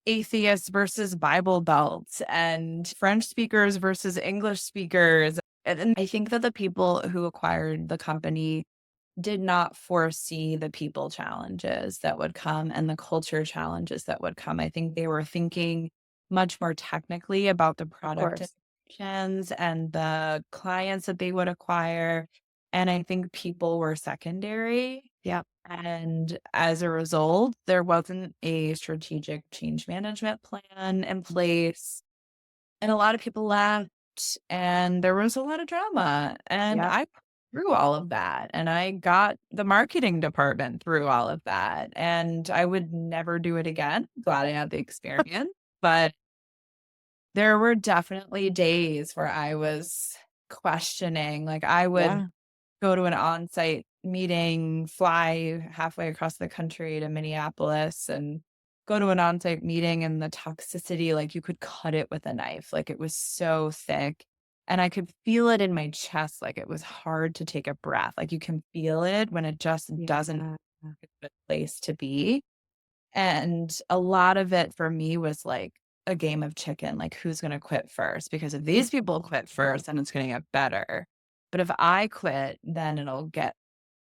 atheists versus Bible belts and French speakers versus English speakers. And I think that the people who acquired the company did not foresee the people challenges that would come and the culture challenges that would come. I think they were thinking much more technically about the Of product course. innovations and the clients that they would acquire. And I think people were secondary. Yeah. And as a result, there wasn't a strategic change management plan in place. And a lot of people left, and there was a lot of drama. And Yeah. I through all of that, and I got the marketing department through all of that. And I would never do it again. Glad I had the experience. But there were definitely days where I was questioning, like I would Yeah. go to an on-site meeting, fly halfway across the country to Minneapolis and go to an on-site meeting and the toxicity, like you could cut it with a knife. Like it was so thick. And I could feel it in my chest. Like it was hard to take a breath. Like you can feel it when it just doesn't Yeah. a good place to be. And a lot of it for me was like a game of chicken, like who's going to quit first? Because if these people quit first, then it's going to get better. But if I quit, then it'll get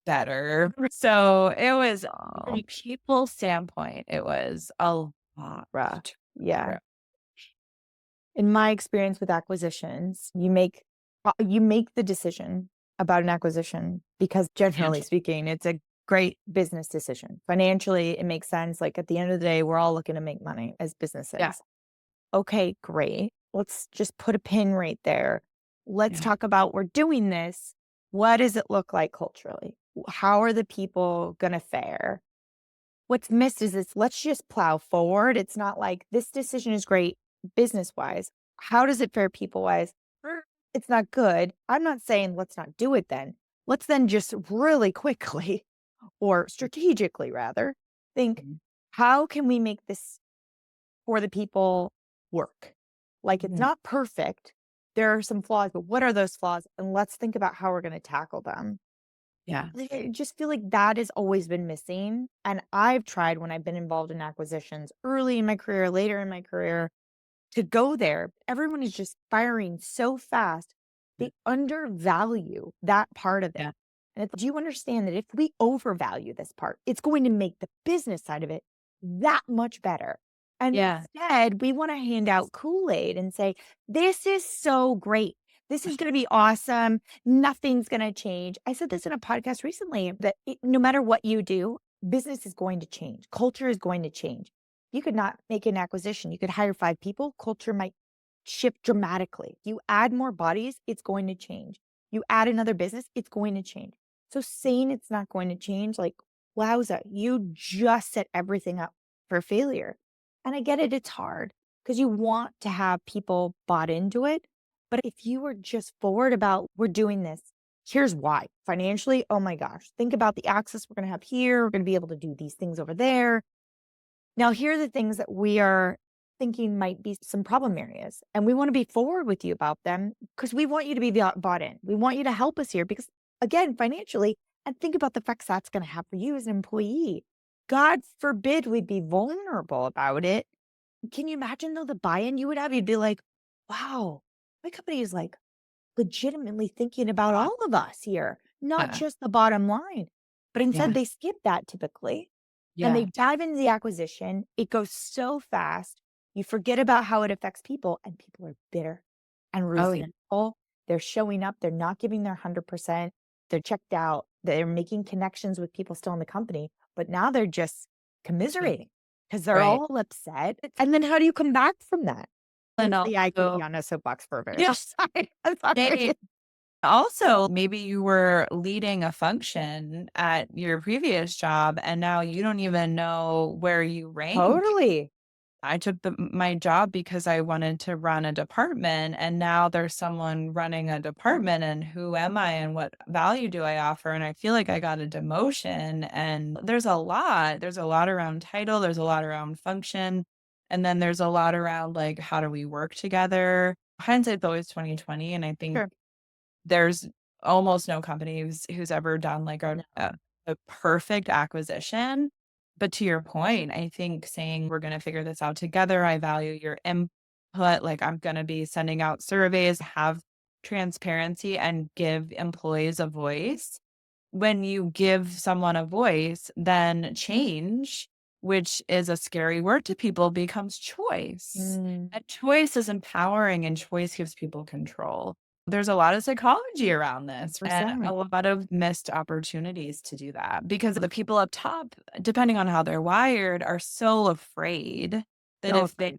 better. So it was from Oh, a people standpoint, it was a lot rough. to Yeah. grow. In my experience with acquisitions, you make the decision about an acquisition because generally Financial. speaking, it's a great business decision. Financially, it makes sense. Like at the end of the day, we're all looking to make money as Yeah. businesses. Okay, great. Let's just put a pin right there. Let's Yeah. talk about we're doing this. What does it look like culturally? How are the people going to fare? What's missed is this let's just plow forward. It's not like this decision is great business wise. How does it fare people wise? It's not good. I'm not saying let's not do it then. Let's then just really quickly or strategically rather think Mhm. how can we make this for the people work? Like it's Mhm. not perfect. There are some flaws, but what are those flaws? And let's think about how we're going to tackle them. Yeah. I just feel like that has always been missing. And I've tried when I've been involved in acquisitions early in my career, later in my career, to go there. Everyone is just firing so fast. They undervalue that part of it. Yeah. And do you understand that if we overvalue this part, it's going to make the business side of it that much better? And Yeah. instead, we want to hand out Kool-Aid and say, this is so great. This is going to be awesome. Nothing's going to change. I said this in a podcast recently that no matter what you do, business is going to change. Culture is going to change. You could not make an acquisition. You could hire 5 people. Culture might shift dramatically. You add more bodies, it's going to change. You add another business, it's going to change. So saying it's not going to change, like, wowza, you just set everything up for failure. And I get it, it's hard because you want to have people bought into it. But if you were just forward about, we're doing this, here's why. Financially, oh my gosh, think about the access we're going to have here. We're going to be able to do these things over there. Now, here are the things that we are thinking might be some problem areas, and we want to be forward with you about them because we want you to be bought in. We want you to help us here because, again, financially, and think about the effects that's going to have for you as an employee. God forbid we'd be vulnerable about it. Can you imagine, though, the buy in you would have? You'd be like, wow, my company is like legitimately thinking about all of us here, not Yeah. just the bottom line. But instead, Yeah. they skip that typically and they Yeah. dive into the acquisition. It goes so fast. You forget about how it affects people, and people are bitter and Oh, yeah. resentful. They're showing up. They're not giving their 100%. They're checked out. They're making connections with people still in the company, but now they're just Yeah. commiserating because they're Right. all upset. And then how do you come back from that? And Hopefully, I could be also, on a soapbox for a minute. yeah. I'm sorry. Also, maybe you were leading a function at your previous job and now you don't even know where you rank. Totally. I took my job because I wanted to run a department, and now there's someone running a department, and who am I and what value do I offer? And I feel like I got a demotion, and there's a lot. There's a lot around title, there's a lot around function, and then there's a lot around like how do we work together? Hindsight's always 2020, and I think Sure. there's almost no company who's ever done like No. a perfect acquisition. But to your point, I think saying we're gonna figure this out together, I value your input, like, I'm gonna be sending out surveys, have transparency, and give employees a voice. When you give someone a voice, then change, which is a scary word to people, becomes choice. Mm, And choice is empowering and choice gives people control. There's a lot of psychology around this and a 100%. lot of missed opportunities to do that because the people up top, depending on how they're wired, are so afraid that So afraid.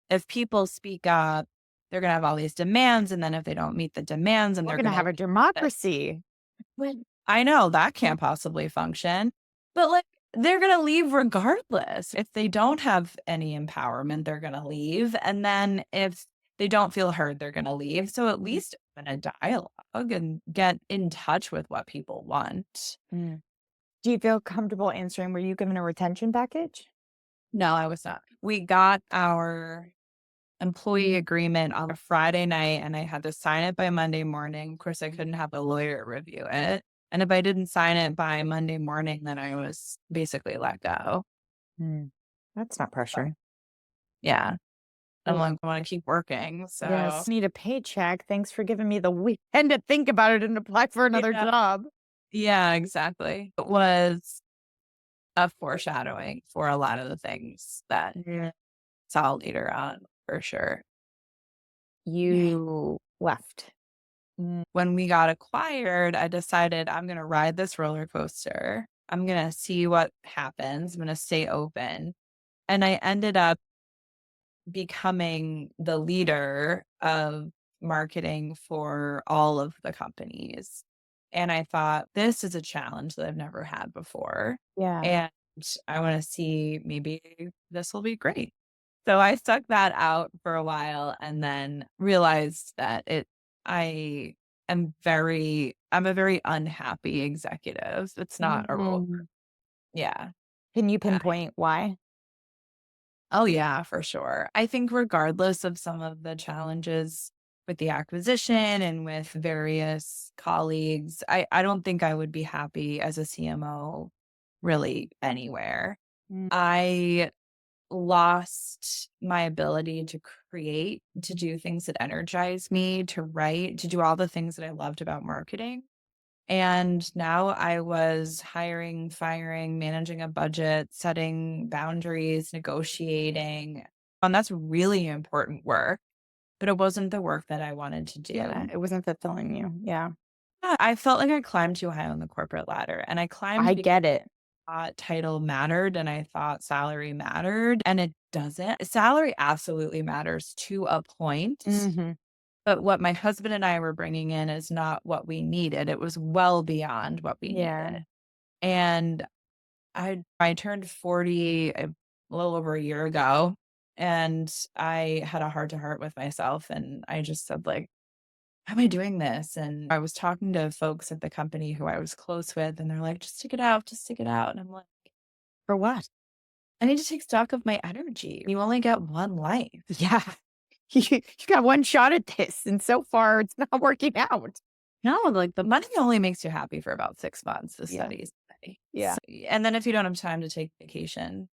if people speak up, they're gonna have all these demands, and then if they don't meet the demands and We're they're gonna gonna have a leave the democracy. when I know that can't possibly function, but, like, they're gonna leave regardless. If they don't have any empowerment, they're gonna leave, and then if they don't feel heard, they're gonna leave, so at least open a dialogue and get in touch with what people want. Mm. Do you feel comfortable answering, were you given a retention package? No, I was not. We got our employee agreement on a Friday night, and I had to sign it by Monday morning. Of course, I couldn't have a lawyer review it, and if I didn't sign it by Monday morning, then I was basically let go. Mm. That's not But pressure. yeah, I'm Ooh. like, I wanna keep working, so Yes. Need a paycheck. Thanks for giving me the weekend to think about it and apply for another yeah. job. Yeah, exactly. It was a foreshadowing for a lot of the things that Yeah. saw later on, for sure. You left. Mm, When we got acquired, I decided I'm gonna ride this roller coaster. I'm gonna see what happens. I'm gonna stay open. And I ended up becoming the leader of marketing for all of the companies. And I thought, this is a challenge that I've never had before. yeah. And I want to see maybe this will be great. So I stuck that out for a while and then realized that I I'm a very unhappy executive. It's not a role. Mm. Yeah. Can you Uh, pinpoint why? oh, yeah, for sure. I think regardless of some of the challenges with the acquisition and with various colleagues, I don't think I would be happy as a CMO really anywhere. Mm. I lost my ability to create, to do things that energize me, to write, to do all the things that I loved about marketing. And now I was hiring, firing, managing a budget, setting boundaries, negotiating. And that's really important work, but it wasn't the work that I wanted to Yeah, do. it wasn't fulfilling you. Yeah. Yeah, I felt like I climbed too high on the corporate ladder, and I I climbed because get it. I thought title mattered and I thought salary mattered, and it doesn't. Salary absolutely matters to a point, Mhm. but what my husband and I were bringing in is not what we needed. It was well beyond what we Yeah. needed. And I turned 40 a little over a year ago, and I had a heart to heart with myself, and I just said, like, "Why am I doing this?" And I was talking to folks at the company who I was close with, and they're like, "Just stick it out, just stick it out." And I'm like, For what? "I need to take stock of my energy. You only get one life." Yeah. You got one shot at this, and so far it's not working out. No, like, the money only makes you happy for about 6 months, the Yeah. studies say. Yeah. And then if you don't have time to take vacation,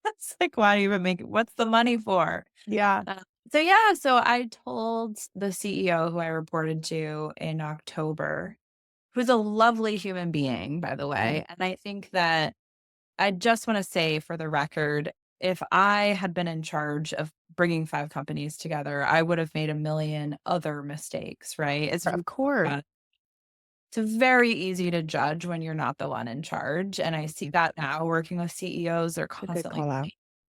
it's like, why do you even make it? What's the money for? Yeah. So I told the CEO who I reported to in October, who's a lovely human being, by the Mm. way, and I think that I just wanna say for the record, if I had been in charge of bringing 5 companies together, I would have made a million other mistakes, right? Of course. It's very easy to judge when you're not the one in charge, and I see that now working with CEOs, they're A good constantly call out.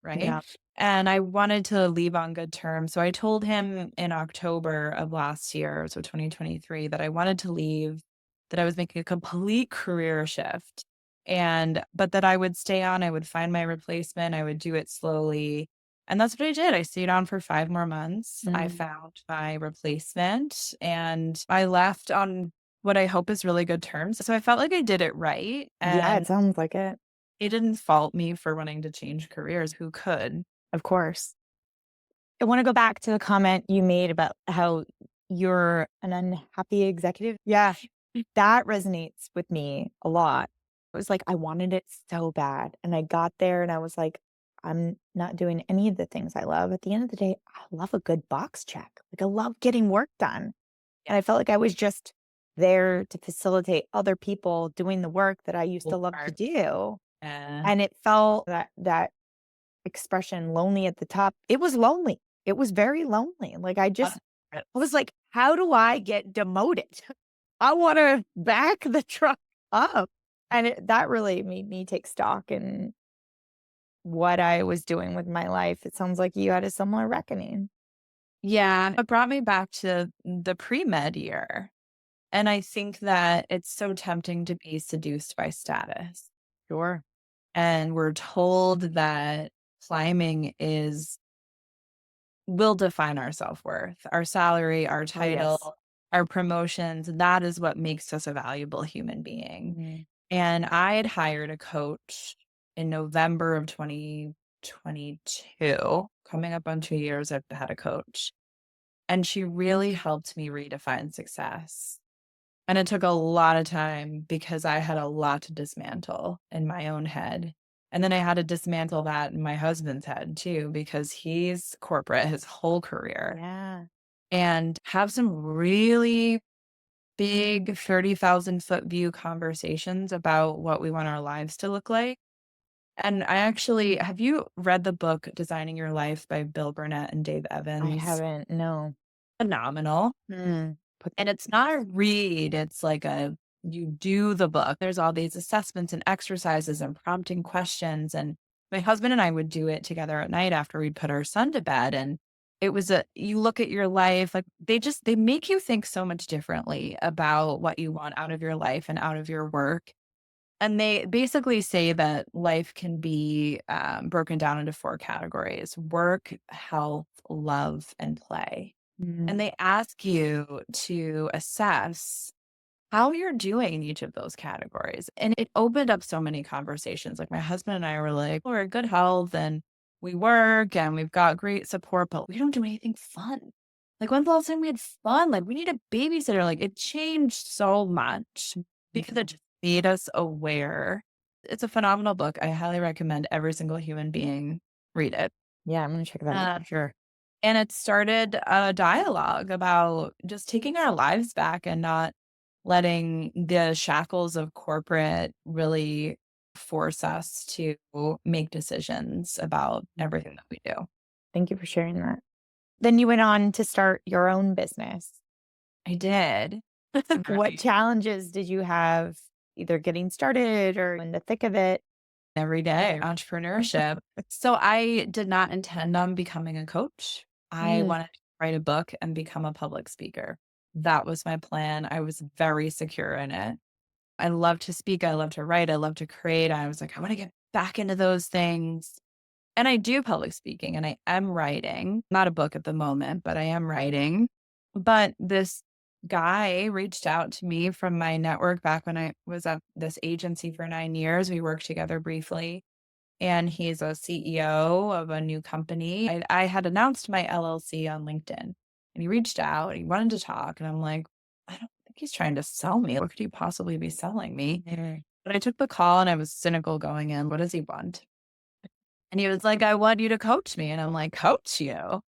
right? Yeah. And I wanted to leave on good terms. So I told him in October of last year, so 2023, that I wanted to leave, that I was making a complete career shift. But that I would stay on, I would find my replacement, I would do it slowly. And that's what I did. I stayed on for 5 more months. I Mm. found my replacement and I left on what I hope is really good terms. So I felt like I did it right. Yeah, it And sounds like it. he didn't fault me for wanting to change careers. Who could? Of course. I wanna go back to the comment you made about how you're an unhappy executive. Yeah, that resonates with me a lot. It was like, I wanted it so bad, and I got there, and I was like, "I'm not doing any of the things I love." At the end of the day, I love a good box check. Like, I love getting work done, Yeah. and I felt like I was just there to facilitate other people doing the work that I used to Cool love to part. do, Yeah. and it felt that expression lonely at the top, it was lonely. It was very lonely. Like, I was like, "How do I get demoted? I wanna back the truck up." And that really made me take stock in what I was doing with my life. It sounds like you had a similar reckoning. Yeah, it brought me back to the pre-med year, and I think that it's so tempting to be seduced by status, Sure. and we're told that climbing will define our self-worth, our salary, our Oh, yes. title, our promotions, that is what makes us a valuable human being. Mhm. And I had hired a coach in November of 2022, coming up on 2 years I've had a coach, and she really helped me redefine success. And it took a lot of time because I had a lot to dismantle in my own head. And then I had to dismantle that in my husband's head too, because he's corporate his whole career Yeah. and have some really big 30,000-foot view conversations about what we want our lives to look like. And I actually have you read the book Designing Your Life by Bill Burnett and Dave I Evans? haven't, no. Phenomenal. Mm. Put And it's not a read, it's like you do the book. There's all these assessments and exercises and prompting questions, and my husband and I would do it together at night after we'd put our son to bed, and it was you look at your life, like, they make you think so much differently about what you want out of your life and out of your work, and they basically say that life can be, broken down into 4 categories: work, health, love, and play. And Mm. they ask you to assess how you're doing in each of those categories. And it opened up so many conversations. Like my husband and I were like, we're in good health and we work and we've got great support, but we don't do anything fun. Like, when's the last time we had fun? Like, we need a babysitter. Like, it changed so much because it just made us aware. It's a phenomenal book. I highly recommend every single human being read it. Yeah, I'm gonna check that out Uh, for sure. and it started a dialogue about just taking our lives back and not letting the shackles of corporate really force us to make decisions about everything that we do. Thank you for sharing that. Then you went on to start your own business. I did. What Right. challenges did you have either getting started or in the thick of it? Every day, entrepreneurship. So I did not intend on becoming a coach. I Mm, wanted to write a book and become a public speaker. That was my plan. I was very secure in it. I love to speak. I love to write. I love to create. I was like, I want to get back into those things. And I do public speaking and I am writing, not a book at the moment, but I am writing. But this guy reached out to me from my network back when I was at this agency for 9 years. We worked together briefly, and he's a CEO of a new company. I had announced my LLC on LinkedIn, and he reached out. He wanted to talk. And I'm like, I don't think he's trying to sell me. What could he possibly be selling me? mm, But I took the call and I was cynical going in. What does he want? And he was like, I want you to coach me. And I'm like, coach you?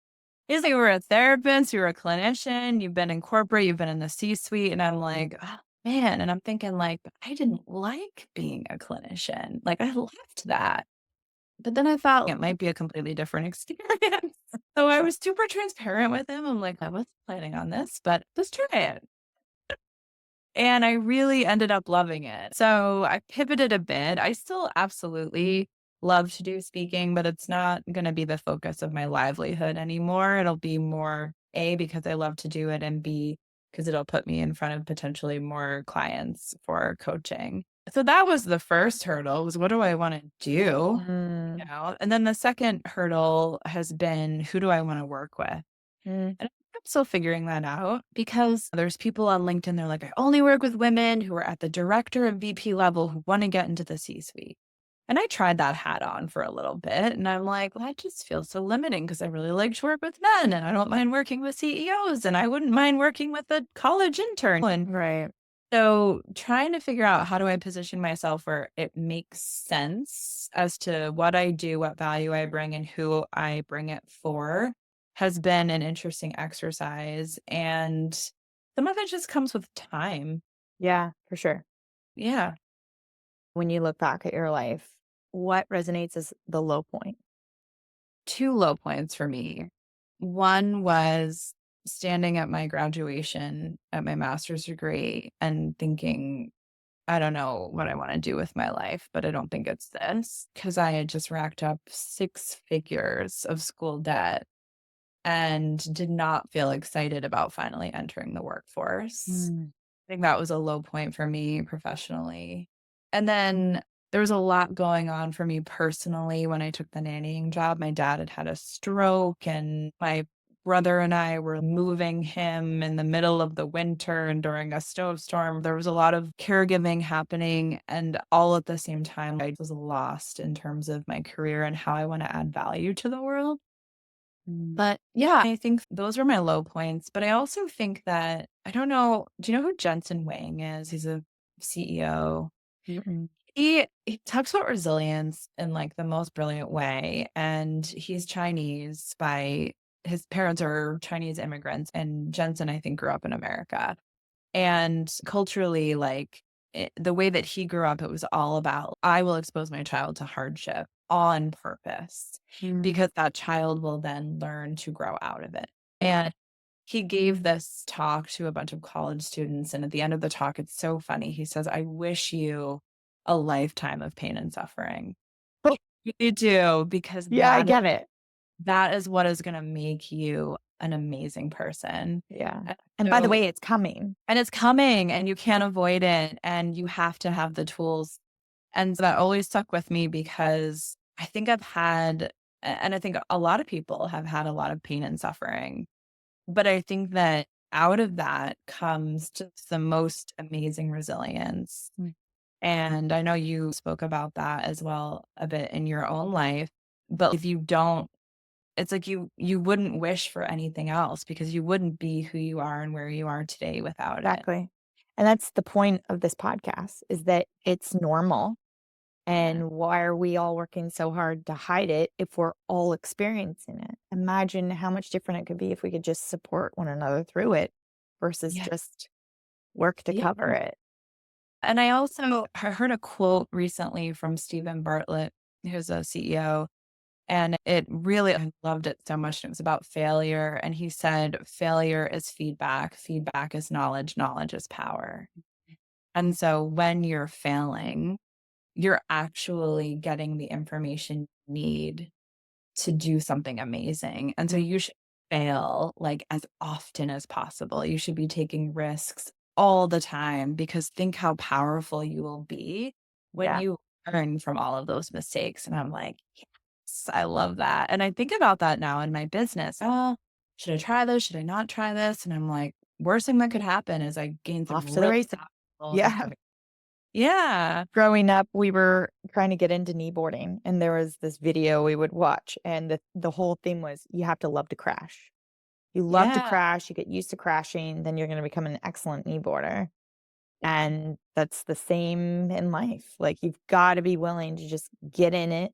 He's like, you were a therapist, you were a clinician, you've been in corporate, you've been in the C suite. And I'm like, oh, man. And I'm thinking, like, but I didn't like being a clinician. Like, I left that. But then I thought it might be a completely different experience. So I was super transparent with him. I'm like, I wasn't planning on this, but let's try it. And I really ended up loving it. So I pivoted a bit. I still absolutely love to do speaking, but it's not going to be the focus of my livelihood anymore. It'll be more A, because I love to do it, and B, because it'll put me in front of potentially more clients for coaching. So that was the first hurdle, was what do I want to do? mm, And then the second hurdle has been, who do I want to work with? mm. And I'm still figuring that out because there's people on LinkedIn, they're like, I only work with women who are at the director and VP level who want to get into the C suite. And I tried that hat on for a little bit. And I'm like, well, that just feels so limiting because I really like to work with men and I don't mind working with CEOs and I wouldn't mind working with a college intern. And Right. so trying to figure out how do I position myself where it makes sense as to what I do, what value I bring, and who I bring it for has been an interesting exercise. And some of it just comes with time. Yeah, for sure. Yeah. When you look back at your life, what resonates as the low point? Two low points for me. One was standing at my graduation at my master's degree and thinking, I don't know what I want to do with my life, but I don't think it's this because I had just racked up 6 figures of school debt and did not feel excited about finally entering the workforce. Mm, I think that was a low point for me professionally. And then there was a lot going on for me personally when I took the nannying job. My dad had had a stroke, and my brother and I were moving him in the middle of the winter and during a snowstorm. There was a lot of caregiving happening, and all at the same time, I was lost in terms of my career and how I want to add value to the world. mm, But yeah, I think those are my low points. But I also think that, I don't know, do you know who Jensen Wang is? He's a CEO. mm, He talks about resilience in like the most brilliant way. And he's Chinese by his parents are Chinese immigrants. And Jensen, I think, grew up in America. And culturally, like the way that he grew up, it was all about, I will expose my child to hardship on purpose mm, because that child will then learn to grow out of it. And he gave this talk to a bunch of college students. And at the end of the talk, it's so funny. He says, I wish you a lifetime of pain and suffering. oh, You do, because yeah, I get it. that is what is going to make you an amazing person. Yeah. And And by the so way, it's coming. and it's coming and you can't avoid it and you have to have the tools. And so that always stuck with me because I think I've had, and I think a lot of people have had a lot of pain and suffering. But I think that out of that comes just the most amazing resilience. Mm. And I know you spoke about that as well a bit in your own life. But if you don't it's like you wouldn't wish for anything else because you wouldn't be who you are and where you are today without it. Exactly. And that's the point of this podcast is that it's normal. Yeah. And why are we all working so hard to hide it if we're all experiencing it? Imagine how much different it could be if we could just support one another through it versus Yeah. just work to Yeah. cover it. And I also heard a quote recently from Stephen Bartlett, who's a CEO, and it really, I loved it so much. It was about failure. And he said, failure is feedback, feedback is knowledge, knowledge is power. And so when you're failing, you're actually getting the information you need to do something amazing. And so Mm. you should fail like as often as possible. You should be taking risks all the time because think how powerful you will be when Yeah. you learn from all of those mistakes. And I'm like, yes, I love that. And I think about that now in my business. Oh, should I try this? Should I not try this? And I'm like, worst thing that could happen is I gain some Off to the really races. valuable Yeah. information. Yeah. Growing up, we were trying to get into kneeboarding, and there was this video we would watch, and the whole theme was you have to love to crash. You love to Yeah. crash, you get used to crashing, then you're gonna become an excellent kneeboarder. And that's the same in life. Like, you've gotta be willing to just get in it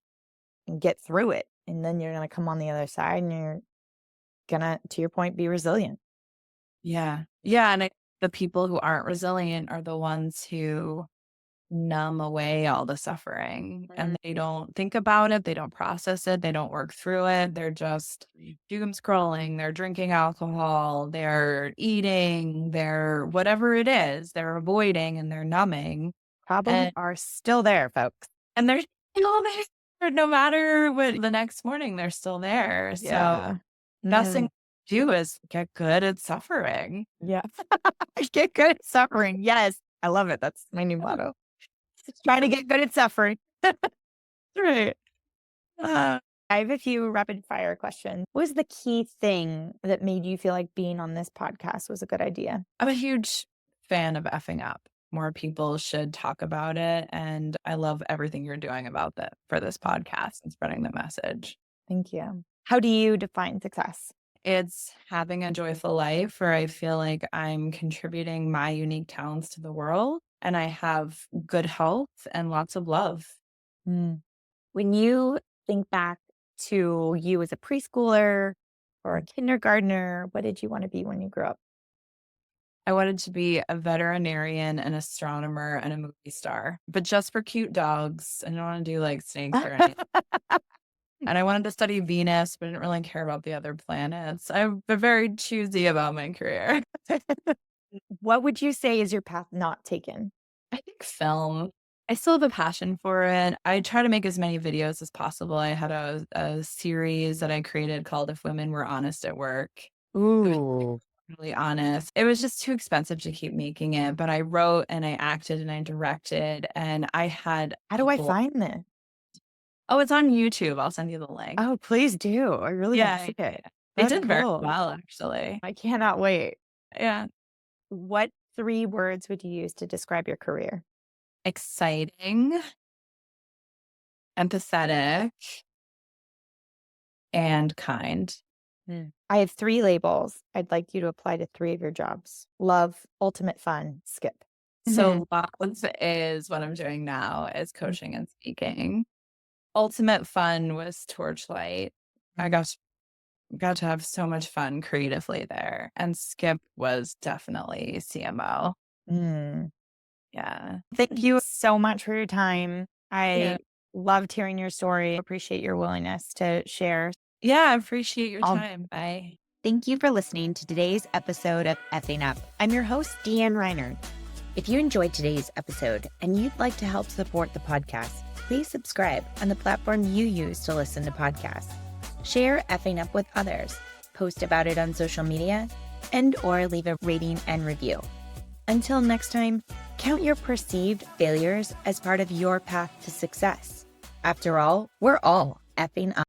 and get through it, and then you're gonna come on the other side, and you're gonna, to your point, be resilient. Yeah. Yeah. And the people who aren't resilient are the ones who numb away all the suffering Mm. and they don't think about it. They don't process it. They don't work through it. They're just doom scrolling. They're drinking alcohol. They're eating. They're whatever it is. They're avoiding and they're numbing. Problems And, are still there, folks. and they're still there. No matter what the next morning, they're still there. So Yeah. best thing Mm, to do is get good at suffering. yeah. Get good at suffering. Yes. I love it. That's my new motto. Trying to get good at suffering. Right. Uh, I have a few rapid fire questions. What was the key thing that made you feel like being on this podcast was a good idea? I'm a huge fan of effing up. More people should talk about it. And I love everything you're doing about that for this podcast and spreading the message. Thank you. How do you define success? It's having a joyful life where I feel like I'm contributing my unique talents to the world and I have good health and lots of love. Mm. When you think back to you as a preschooler or a kindergartner, what did you want to be when you grew up? I wanted to be a veterinarian, an astronomer, and a movie star, but just for cute dogs. I didn't want to do like snakes or anything. And I wanted to study Venus, but I didn't really care about the other planets. I'm very choosy about my career. What would you say is your path not taken? I think film. I still have a passion for it. I try to make as many videos as possible. I had a series that I created called If Women Were Honest at Work. It was Ooh. really honest. It was just too expensive to keep making it, but I wrote and I acted and I directed and I had How do I people. find this? Oh, it's on YouTube. I'll send you the link. Oh, please do. I really want Yeah, to see it. they That's did very cool. well, actually. I cannot wait. Yeah. What 3 words would you use to describe your career? Exciting, empathetic, and kind. I have 3 labels I'd like you to apply to 3 of your jobs. Love, ultimate fun, skip. So love is what I'm doing now is coaching and speaking. Ultimate fun was Torchlight. I got to have so much fun creatively there. And skip was definitely CMO. Mm. Yeah. Thank you so much for your time. I Yeah. loved hearing your story. Appreciate your willingness to share. Yeah, I appreciate your I'll- time. Bye. Thank you for listening to today's episode of Effing Up. I'm your host, Deanne Reiner. If you enjoyed today's episode and you'd like to help support the podcast, please subscribe on the platform you use to listen to podcasts. Share Effing Up with others, post about it on social media, and or leave a rating and review. Until next time, count your perceived failures as part of your path to success. After all, we're all effing up.